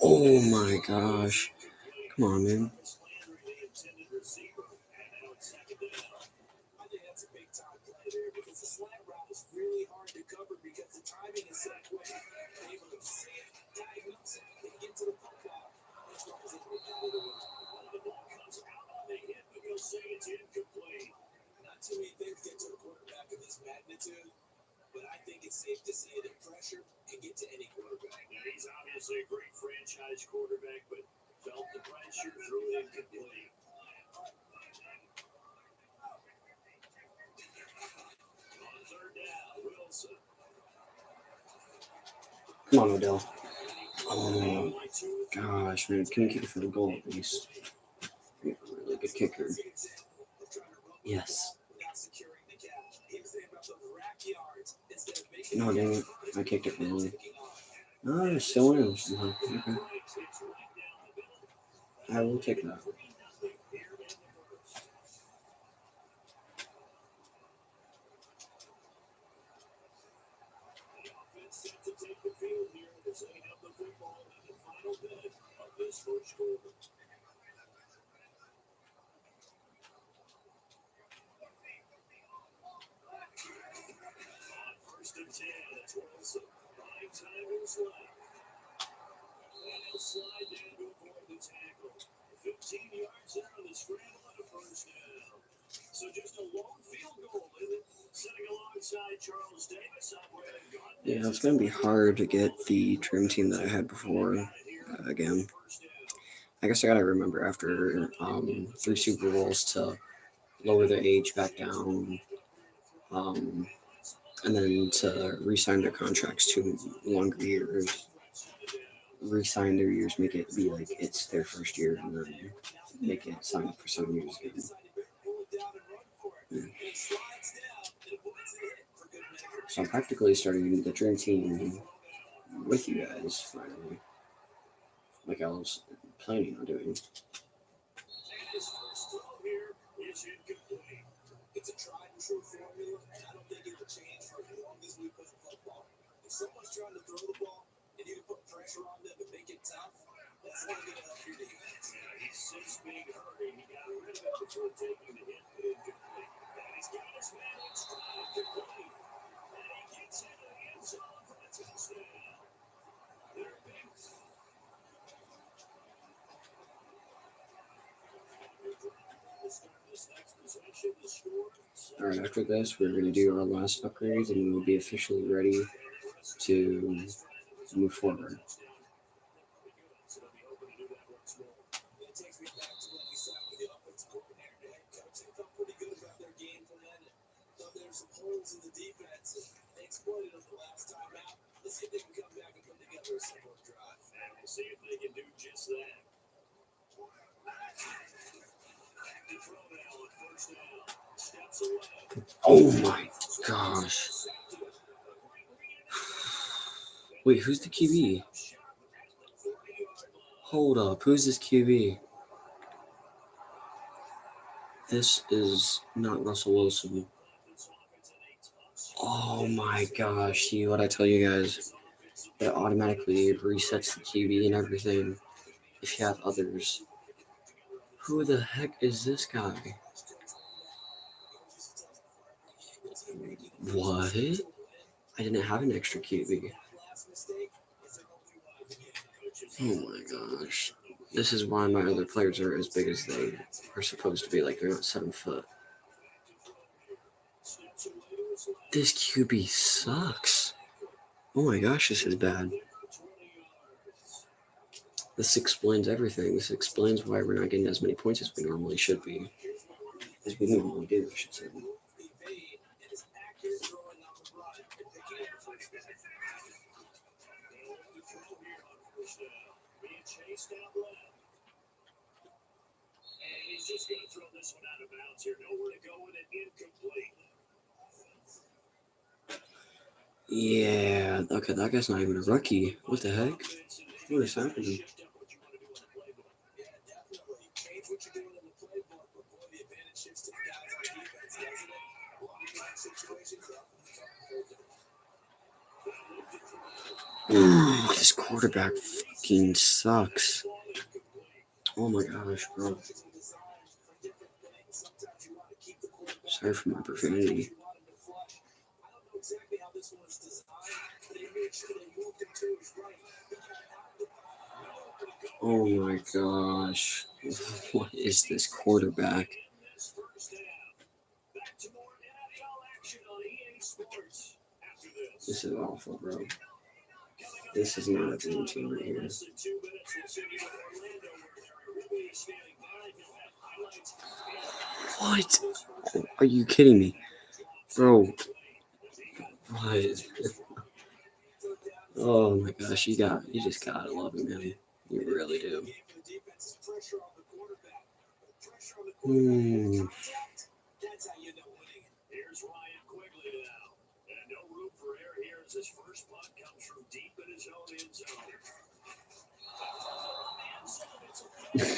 A: Oh my gosh. Come on, man. Come on, Odell. Oh gosh, man. Can we kick it for the goal at least? We have a really good kicker. Yes. No, dang it. I kicked it wrong. No, it's still in. Okay. I will take that. Yeah, it's going to be hard to get the trim team that I had before again. I guess I gotta remember after 3 Super Bowls to lower the age back down, um, and then to re-sign their contracts to longer years, re-sign their years, make it be like it's their first year, and then make it sign up for 7 years again. Yeah. So I'm practically starting the dream team with you guys finally, like I was planning on doing. Alright, after this, we're going to do our last upgrades and we'll be officially ready to move forward. Oh my gosh. Wait, who's the QB? Hold up, who's this QB? This is not Russell Wilson. Oh my gosh, see what I tell you guys? It automatically resets the QB and everything if you have others. Who the heck is this guy? What? I didn't have an extra QB. Oh my gosh. This is why my other players are as big as they are supposed to be. Like, they're not 7 foot. This QB sucks. Oh my gosh, this is bad. This explains everything. This explains why we're not getting as many points as we normally should be. As we normally do, I should say. Yeah, okay, that guy's not even a rookie. What the heck? What is happening? This quarterback fucking sucks. Oh my gosh, bro. Sorry for my profanity. Oh my gosh. What is this quarterback? This is awful, bro. This is not a dream team right here. What? Are you kidding me? Bro. What? Oh my gosh, you just gotta love him, man. You really do.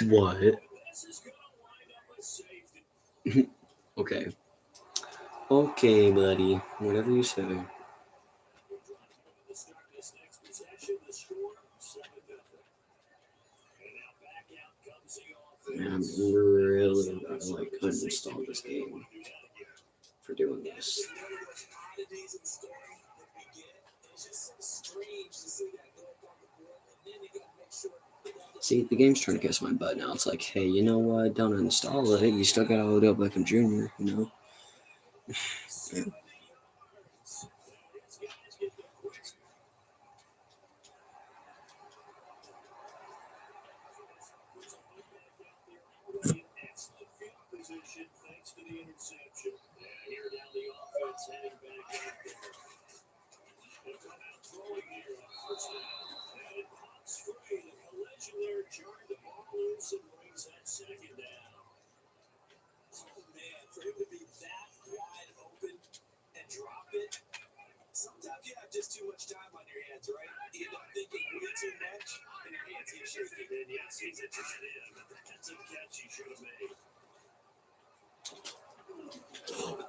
A: What? Okay. Okay, buddy. Whatever you say. Man, I'm really about to like uninstall this game for doing this. See, the game's trying to kiss my butt now. It's like, hey, you know what? Don't uninstall it. You still gotta Odell Beckham Jr., you know? Yeah.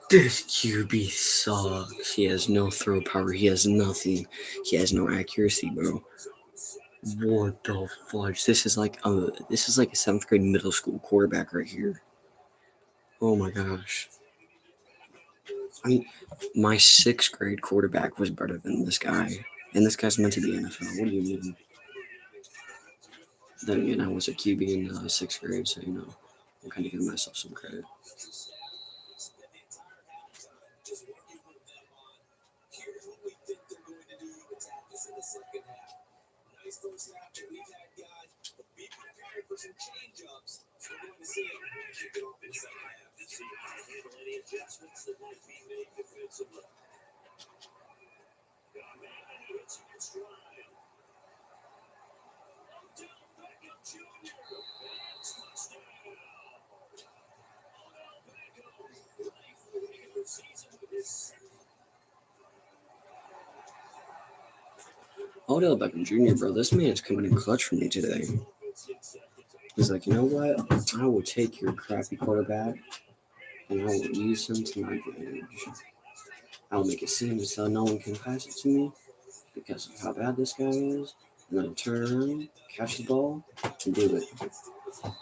A: This QB sucks. He has no throw power. He has nothing. He has no accuracy, bro. What the fudge? This is like a seventh grade middle school quarterback right here. Oh my gosh. I mean, my sixth grade quarterback was better than this guy, and this guy's meant to be NFL. What do you mean? Then again, I was a QB in sixth grade, so I'm kind of giving myself some credit. Odell Beckham Jr., bro, this man is coming in clutch for me today. He's like, you know what? I will take your crappy quarterback and I will use him to my advantage. I'll make it seem so no one can pass it to me because of how bad this guy is. And then I'll turn around, catch the ball, and do it.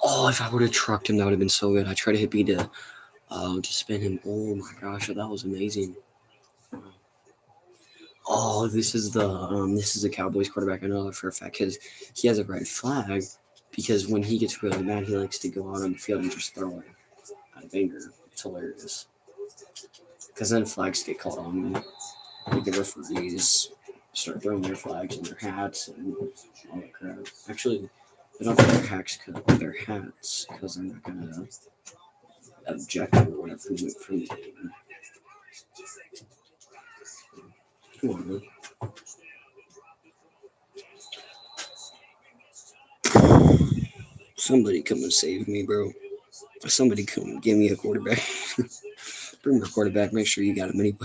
A: Oh, if I would have trucked him, that would have been so good. I tried to hit B to spin him. Oh my gosh, that was amazing. Oh, this is the Cowboys quarterback. I know that for a fact because he has a red flag. Because when he gets really mad, he likes to go out on the field and just throw it out of anger. It's hilarious. Because then flags get called on me. Like the referees start throwing their flags and their hats and all that crap. Actually, they don't throw their hats because they're not gonna object or whatever from the game. Come on, man. Somebody come and save me, bro. Somebody come give me a quarterback. Bring my quarterback. Make sure you got a mini.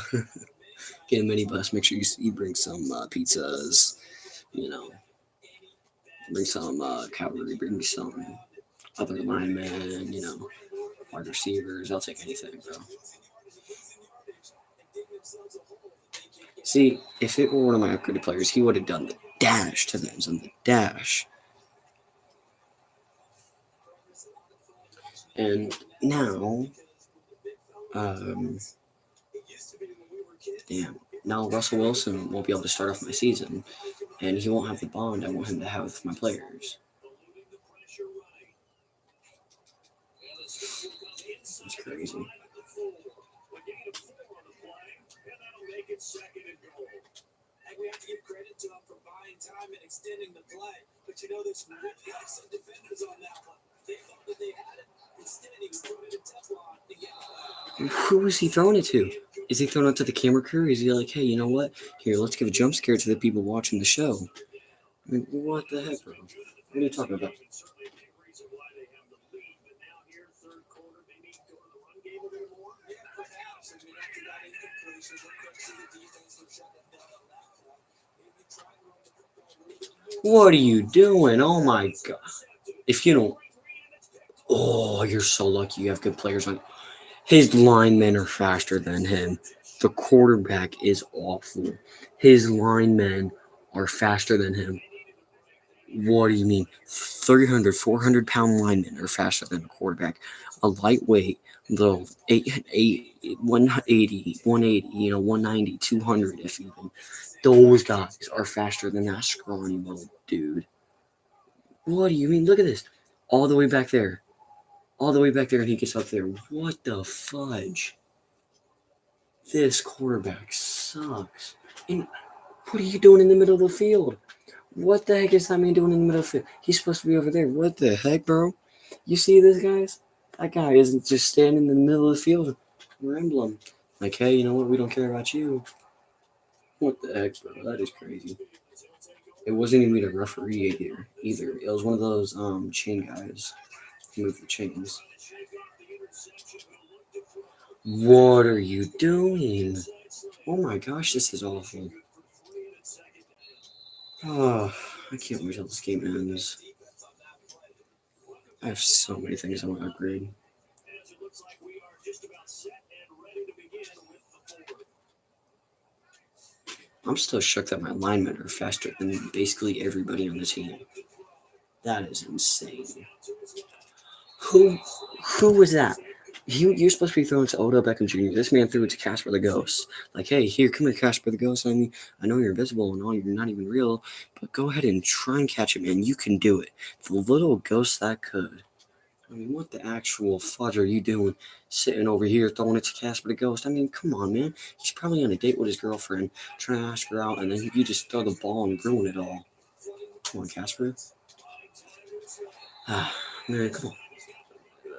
A: Get a minibus. Make sure you bring some pizzas. You know, bring some cavalry. Bring some other linemen. Wide receivers. I'll take anything, bro. See, if it were one of my upgraded players, he would have done the dash to them on the dash. And now, um, damn. Now Russell Wilson won't be able to start off my season, and he won't have the bond I want him to have with my players. It's crazy. Who is he throwing it to? Is he throwing it to the camera crew? Is he like, hey, you know what? Here, let's give a jump scare to the people watching the show. I mean, what the heck, bro? What are you talking about? What are you doing? Oh my god. If you don't. Oh, you're so lucky you have good players on. His linemen are faster than him. The quarterback is awful. His linemen are faster than him. What do you mean? 300, 400-pound linemen are faster than a quarterback. A lightweight, little 180, 190, 200 if even. Those guys are faster than that scrawny little dude. What do you mean? Look at this. All the way back there. All the way back there, and he gets up there. What the fudge? This quarterback sucks. And what are you doing in the middle of the field? What the heck is that man doing in the middle of the field? He's supposed to be over there. What the heck, bro? You see this, guys? That guy isn't just standing in the middle of the field. Rambling. Like, hey, you know what? We don't care about you. What the heck, bro? That is crazy. It wasn't even a referee either. It was one of those chain guys who moved the chains. What are you doing? Oh my gosh, this is awful. Oh, I can't wait till this game ends. I have so many things I want to upgrade. I'm still shook that my linemen are faster than basically everybody on the team. That is insane. Who who was that? You're supposed to be throwing to Odell Beckham Jr. This man threw it to Casper the Ghost. Like, hey, here, come here, Casper the Ghost. I know you're invisible and all, you're not even real, but go ahead and try and catch it, man. You can do it. The little ghost that could. I mean, what the actual fudge are you doing sitting over here throwing it to Casper the Ghost? I mean, come on, man. He's probably on a date with his girlfriend, trying to ask her out, and then you just throw the ball and ruin it all. Come on, Casper. Ah, man, come on.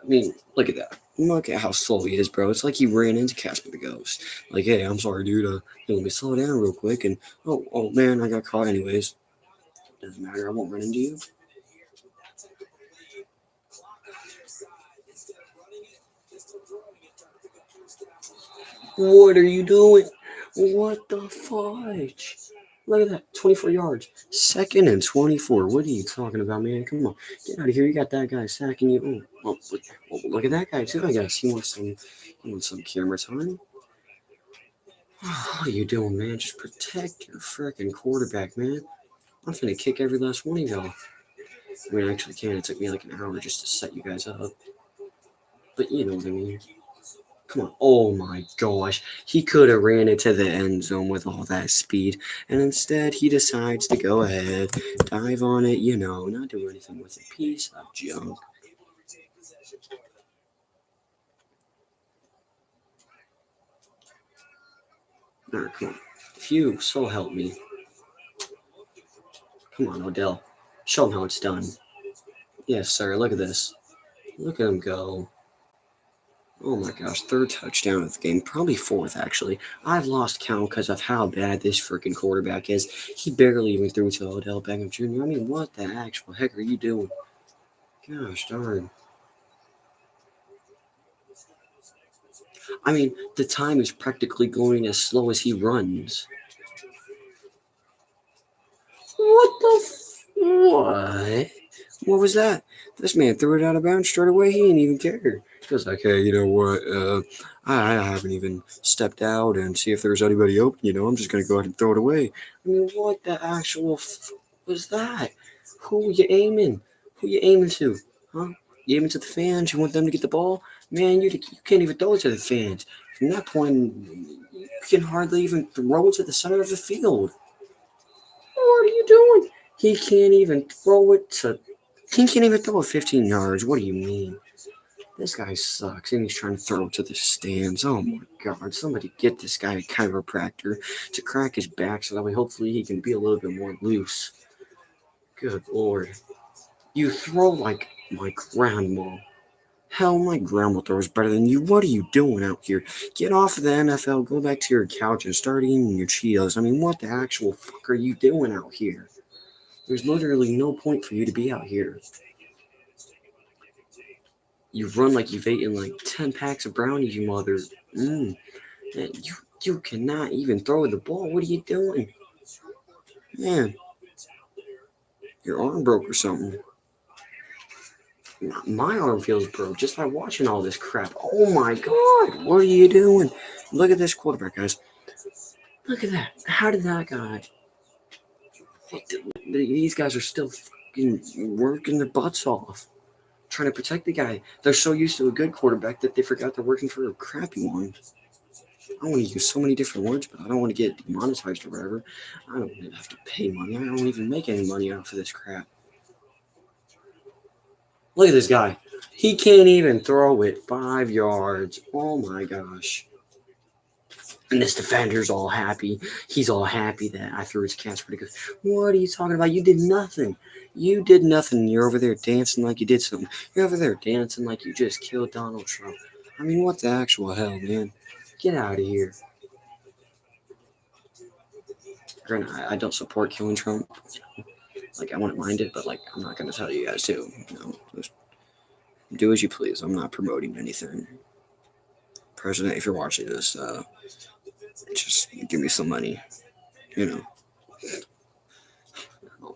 A: I mean, look at that. Look at how slow he is, bro. It's like he ran into Casper the Ghost. Like, hey, I'm sorry, dude. Let me slow down real quick. And oh man, I got caught anyways. Doesn't matter. I won't run into you. What are you doing? What the fudge? Look at that, 24 yards. Second and 24. What are you talking about, man? Come on, get out of here. You got that guy sacking you. Look at that guy too. I guess he wants some camera time. What are you doing, man? Just protect your freaking quarterback, man. I'm finna kick every last one of y'all. I mean, I actually can. It took me like an hour just to set you guys up. But you know what I mean. Come on. Oh my gosh. He could have ran into the end zone with all that speed. And instead, he decides to go ahead, dive on it, not do anything with a piece of junk. Alright, come on. If you so help me. Come on, Odell. Show him how it's done. Yes, sir. Look at this. Look at him go. Oh my gosh, third touchdown of the game, probably fourth actually. I've lost count because of how bad this freaking quarterback is. He barely even threw to Odell Beckham Jr. I mean, what the actual heck are you doing? Gosh darn. I mean, the time is practically going as slow as he runs. What the what? What was that? This man threw it out of bounds straight away. He didn't even care. He was like, hey, you know what? I haven't even stepped out and see if there's anybody open. I'm just gonna go ahead and throw it away. I mean, what the actual was that? Who you aiming? Who you aiming to? Huh? You aiming to the fans? You want them to get the ball? Man, you can't even throw it to the fans. From that point, you can hardly even throw it to the center of the field. What are you doing? He can't even throw it to. He can't even throw it 15 yards. What do you mean? This guy sucks, and he's trying to throw it to the stands. Oh my God! Somebody get this guy a chiropractor to crack his back so that way hopefully he can be a little bit more loose. Good Lord! You throw like my grandma. Hell, my grandma throws better than you. What are you doing out here? Get off of the NFL. Go back to your couch and start eating your Cheetos. I mean, what the actual fuck are you doing out here? There's literally no point for you to be out here. You run like you've eaten like 10 packs of brownies, you mother. Mm. You cannot even throw the ball. What are you doing? Man, your arm broke or something. My arm feels broke just by watching all this crap. Oh my God, what are you doing? Look at this quarterback, guys. Look at that. How did that guy? These guys are still fucking working their butts off, trying to protect the guy. They're so used to a good quarterback that they forgot they're working for a crappy one. I want to use so many different words, but I don't want to get demonetized or whatever. I don't have to pay money. I don't even make any money off of this crap. Look at this guy. He can't even throw it 5 yards. Oh my gosh. And this defender's all happy. He's all happy that I threw his Casper to go. What are you talking about? You did nothing. You did nothing. You're over there dancing like you did something. You're over there dancing like you just killed Donald Trump. I mean, what the actual hell, man? Get out of here. Granted, I don't support killing Trump. Like, I wouldn't mind it, but, like, I'm not going to tell you guys to. Just do as you please. I'm not promoting anything. President, if you're watching this, just give me some money. I don't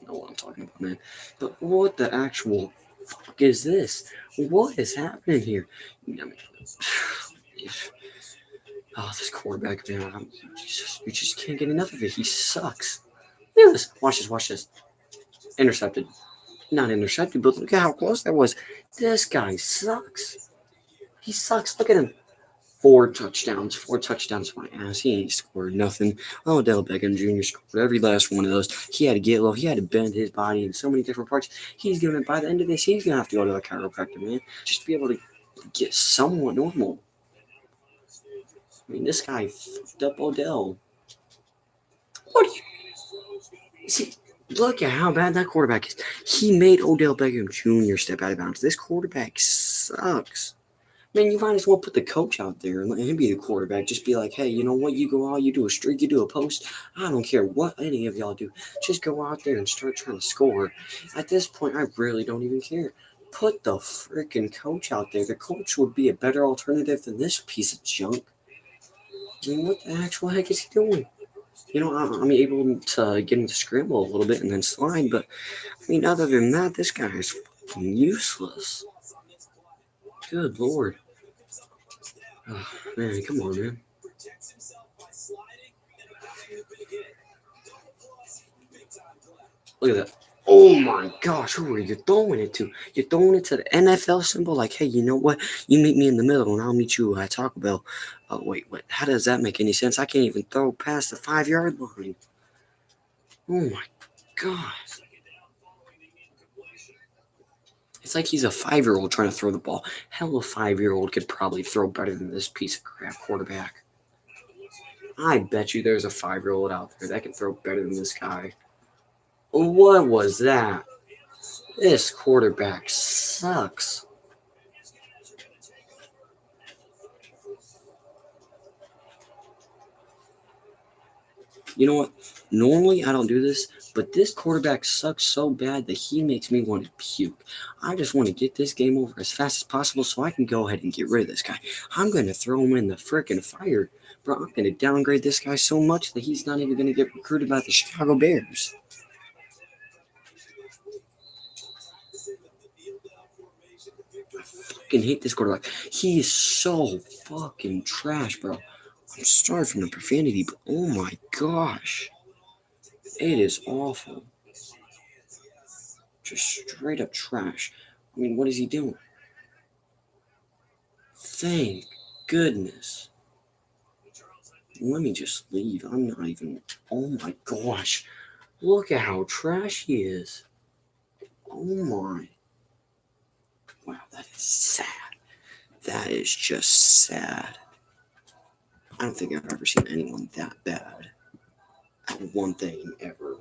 A: know what I'm talking about, man. But what the actual fuck is this? What is happening here? I mean, this quarterback, man, you just can't get enough of it. He sucks. Look at this. Watch this. Intercepted. Not intercepted, but look at how close that was. This guy sucks. He sucks. Look at him. Four touchdowns, my ass. He ain't scored nothing. Odell Beckham Jr. scored every last one of those. He had to get low. He had to bend his body in so many different parts. He's gonna, by the end of this, he's gonna have to go to a chiropractor, man, just to be able to get somewhat normal. I mean, this guy fucked up Odell. What do you see? Look at how bad that quarterback is. He made Odell Beckham Jr. step out of bounds. This quarterback sucks. Man, you might as well put the coach out there and let him be the quarterback. Just be like, hey, you know what? You go out, you do a streak, you do a post. I don't care what any of y'all do. Just go out there and start trying to score. At this point, I really don't even care. Put the freaking coach out there. The coach would be a better alternative than this piece of junk. I mean, what the actual heck is he doing? I'm able to get him to scramble a little bit and then slide, but I mean, other than that, this guy is fucking useless. Good lord. Oh, man, come on, man. Look at that. Oh my gosh, who are you throwing it to? You're throwing it to the NFL symbol? Like, hey, you know what? You meet me in the middle and I'll meet you at Taco Bell. Wait, what? How does that make any sense? I can't even throw past the 5-yard line. Oh my god. It's like he's a 5-year-old trying to throw the ball. Hell, a 5-year-old could probably throw better than this piece of crap quarterback. I bet you there's a 5-year-old out there that can throw better than this guy. What was that? This quarterback sucks. You know what? Normally I don't do this, but this quarterback sucks so bad that he makes me want to puke. I just want to get this game over as fast as possible so I can go ahead and get rid of this guy. I'm going to throw him in the frickin' fire. Bro, I'm going to downgrade this guy so much that he's not even going to get recruited by the Chicago Bears. I fucking hate this quarterback. He is so fucking trash, bro. I'm sorry for the profanity, but oh my gosh. It is awful. Just straight up trash. I mean, what is he doing? Thank goodness. Let me just leave. I'm not even. Oh my gosh. Look at how trash he is. Oh my. Wow, that is sad. That is just sad. I don't think I've ever seen anyone that bad at one thing ever.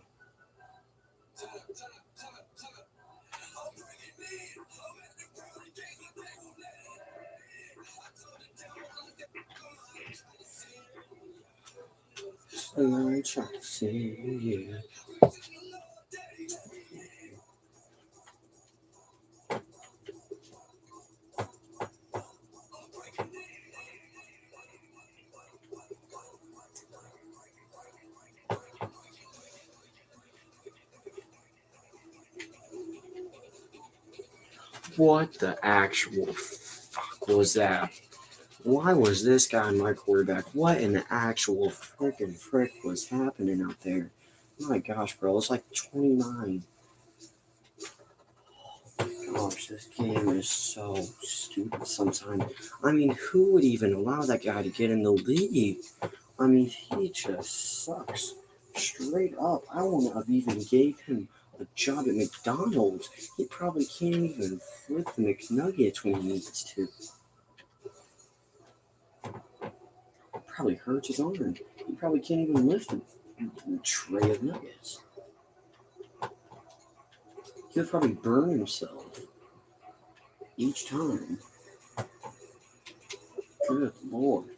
A: So I try to see you. What the actual fuck was that? Why was this guy my quarterback? What in the actual freaking frick was happening out there? My gosh, bro, it's like 29. Gosh, this game is so stupid sometimes. I mean, who would even allow that guy to get in the league? I mean, he just sucks. Straight up, I wouldn't have even gave him a job at McDonald's. He probably can't even flip the McNuggets when he needs to. Probably hurts his arm. He probably can't even lift a tray of nuggets. He'll probably burn himself each time. Good lord.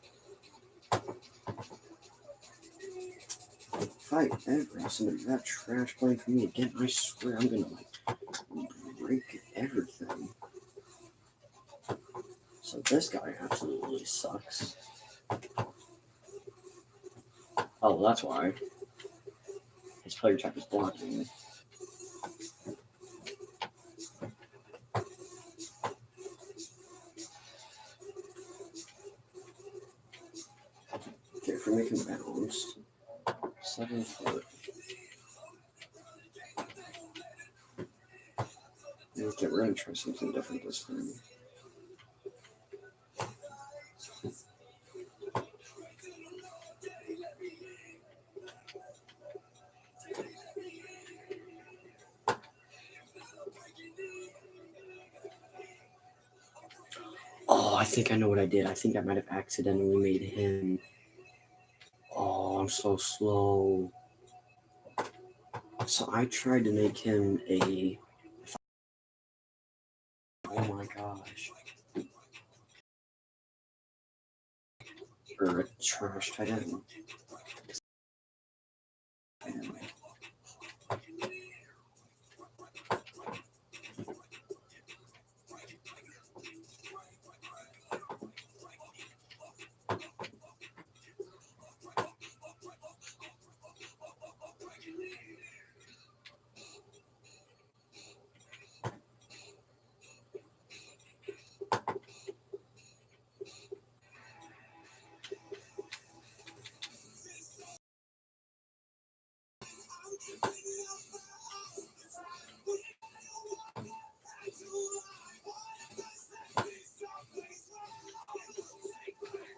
A: I ever have somebody that trash playing for me again, I swear I'm gonna break everything. So this guy absolutely sucks. Oh, that's why. His player type is blocking. Okay, if we're making balanced, 7 foot. Okay, we're gonna try something different this time. Oh, I think I know what I did. I think I might have accidentally made him. Oh, I'm so slow. So I tried to make him a. Oh my gosh. Or a trash tight end.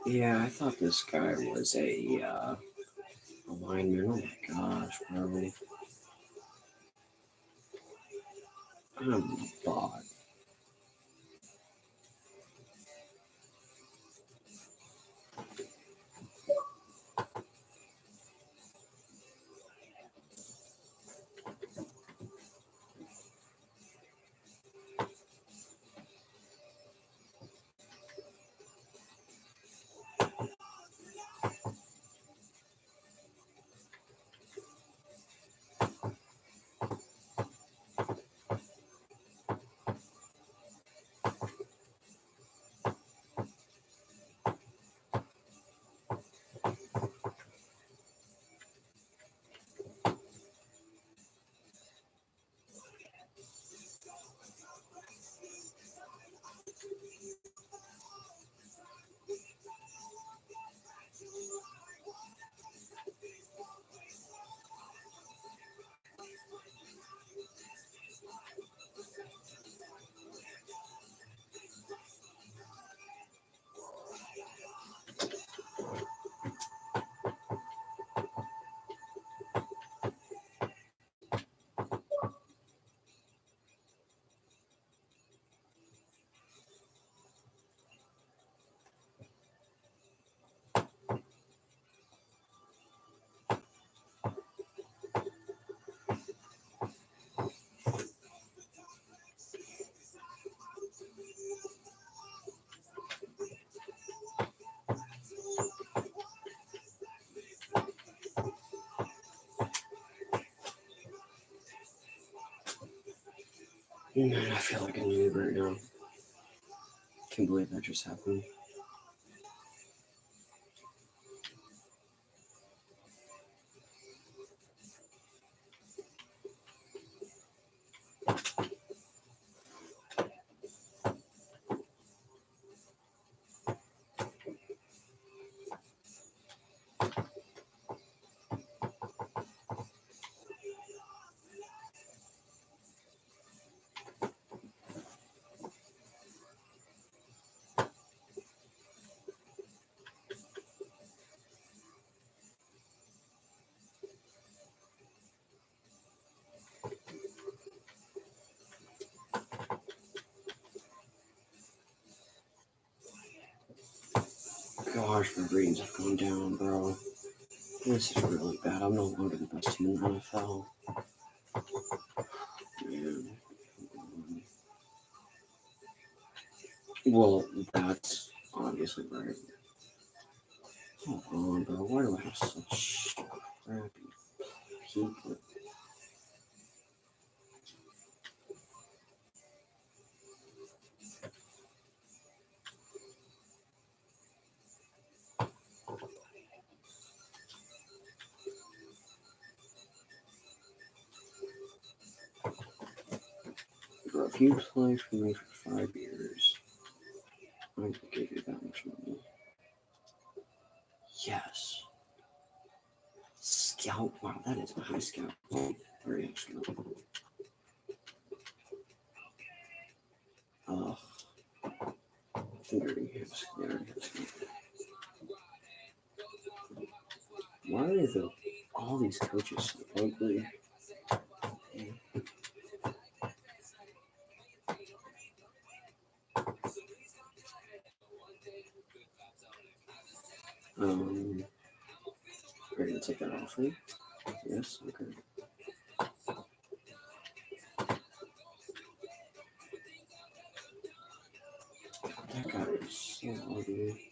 A: Yeah, I thought this guy was a lineman. Oh my gosh, bro. I'm a bot. Man, I feel like a noob right now. Can't believe that just happened. Gosh, my ratings have gone down, bro. This is really bad. I'm no longer the best team in the NFL. Man. Well, that's obviously right. Hold on, bro. Why do I have such crappy Bro, if you play for me for 5 years, I will give you that much money. Yes. Scout. Wow, that is a high scout. Very high scout. I think I already have scout. Why are all these coaches so ugly? Are you gonna take that off me? Yes. Okay. That guy is so ugly.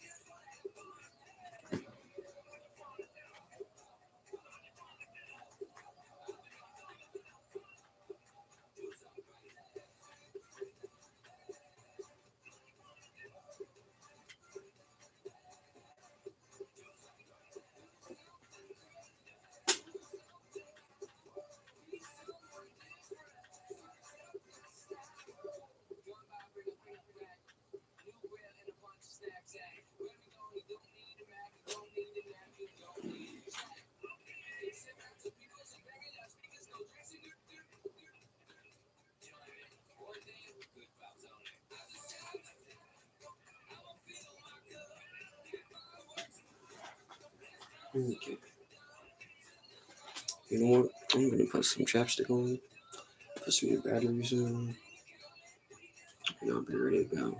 A: Okay. You know what? I'm gonna put some chapstick on, put some new batteries in, and I'll be ready to go.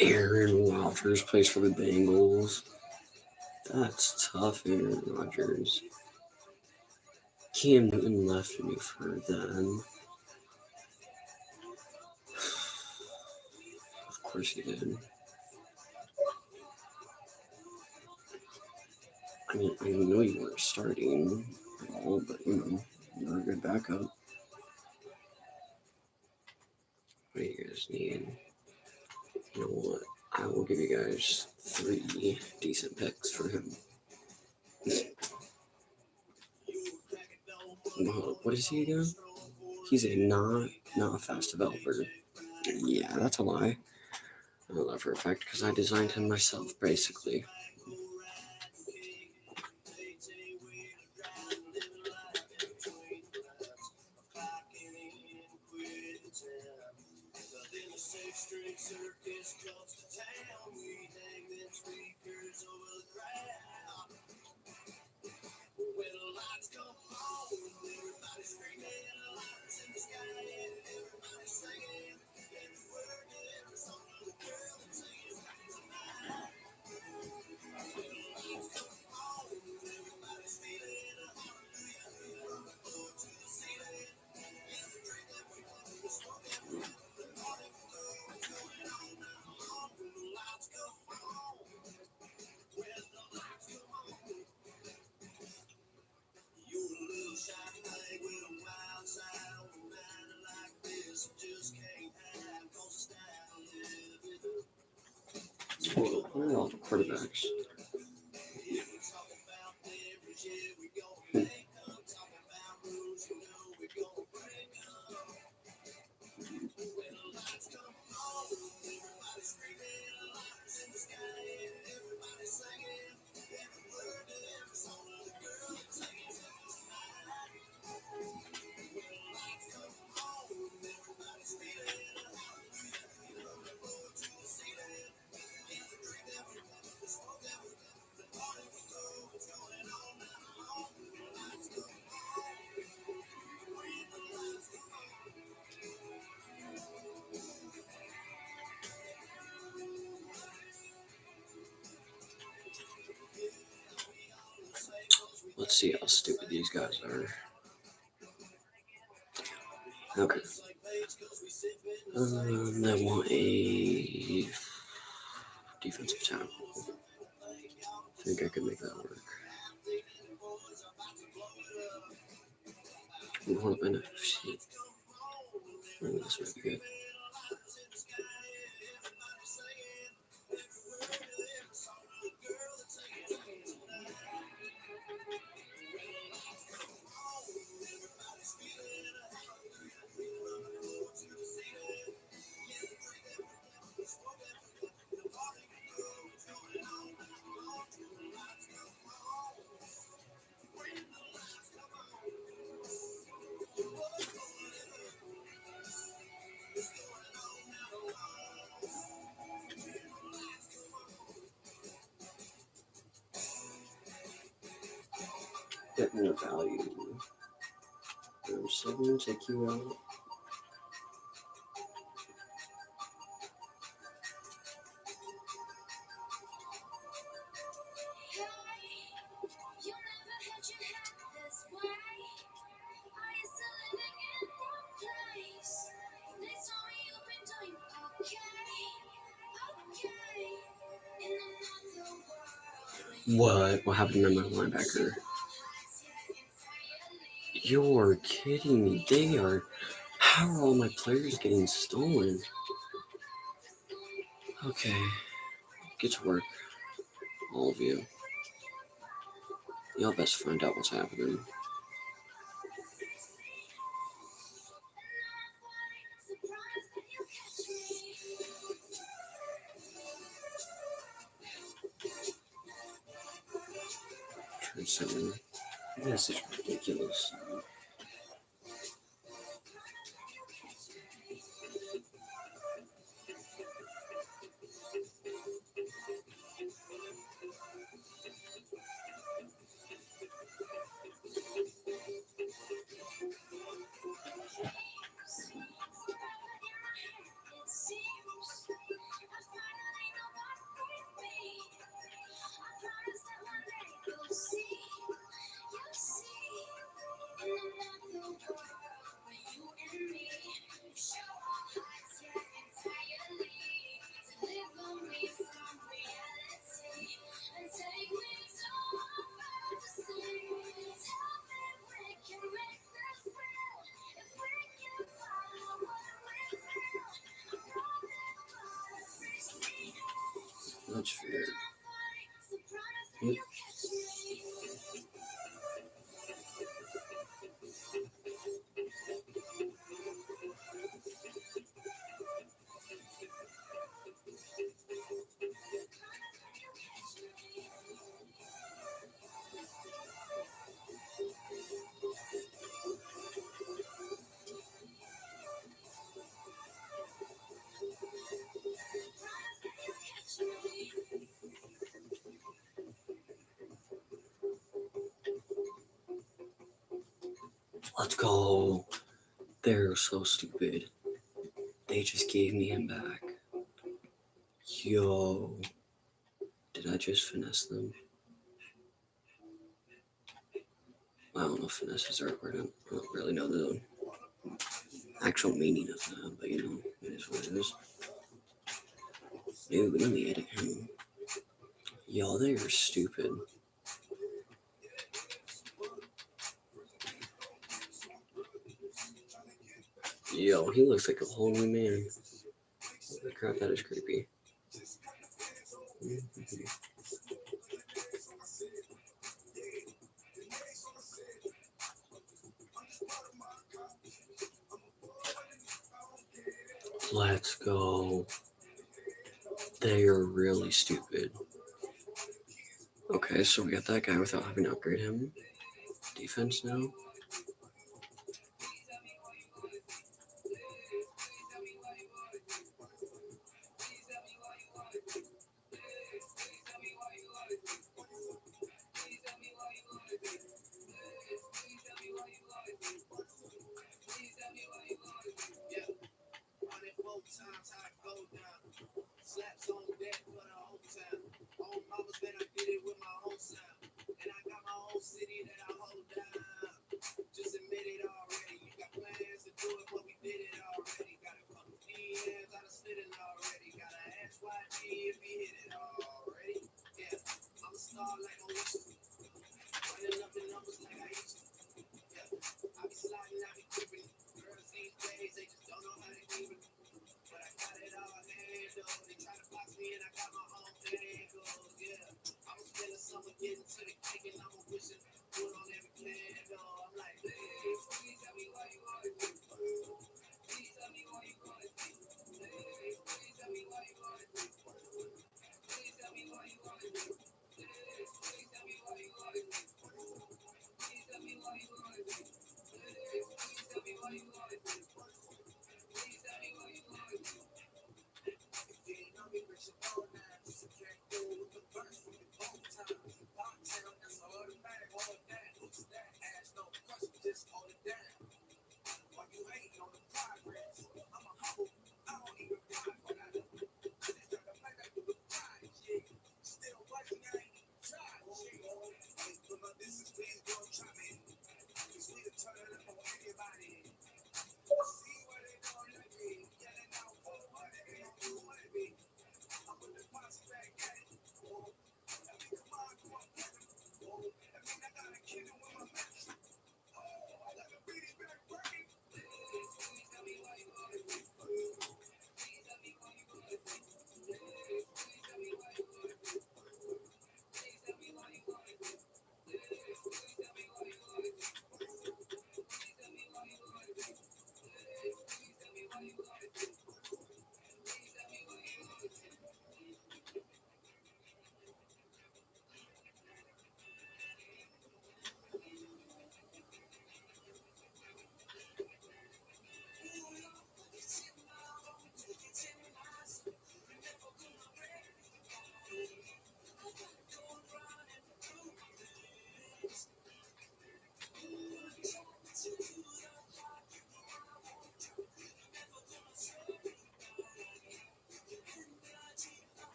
A: Aaron Rodgers plays for the Bengals. That's tough, Aaron Rodgers. Cam Newton left me for them. Of course he did. I mean, I know you weren't starting at all, but you're a good backup. What do you guys need? You know what? I will give you guys 3 decent picks for him. What is he again? He's a not a fast developer. Yeah, that's a lie. I know that for a fact because I designed him myself, basically. quarterbacks. Let's see how stupid these guys are. Okay. I want a defensive tackle. I think I could make that work. We want an NFC. This might be good. Getting the value. 7, take you out. What happened to my linebacker? You're kidding me. How are all my players getting stolen? Okay. Get to work. All of you. Y'all best find out what's happening. Turn 7. This is ridiculous. That's fair. Yep. Let's go. They're so stupid. They just gave me him back. Yo. Did I just finesse them? I don't know if finesse is the right word. I don't really know the actual meaning of that, but you know, it is what it is. Dude, let me edit him. Yo, they are stupid. Yo, he looks like a whole new man. Holy crap, that is creepy. Let's go. They are really stupid. Okay, so we got that guy without having to upgrade him. Defense now.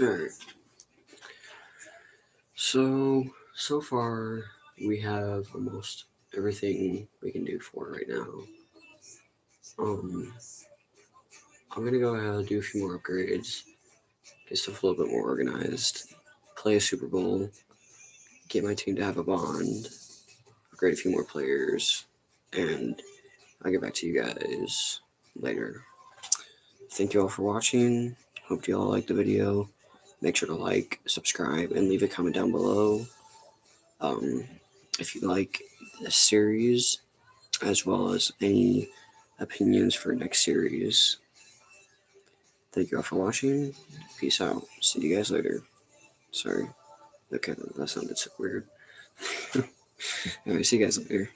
A: Alright. So far, we have almost everything we can do for it right now. I'm gonna go ahead and do a few more upgrades, get stuff a little bit more organized, play a Super Bowl, get my team to have a bond, upgrade a few more players, and I'll get back to you guys later. Thank you all for watching. Hope you all liked the video. Make sure to like, subscribe, and leave a comment down below. If you like this series, as well as any opinions for next series. Thank you all for watching. Peace out. See you guys later. Sorry. Okay, that sounded so weird. Alright, see you guys later.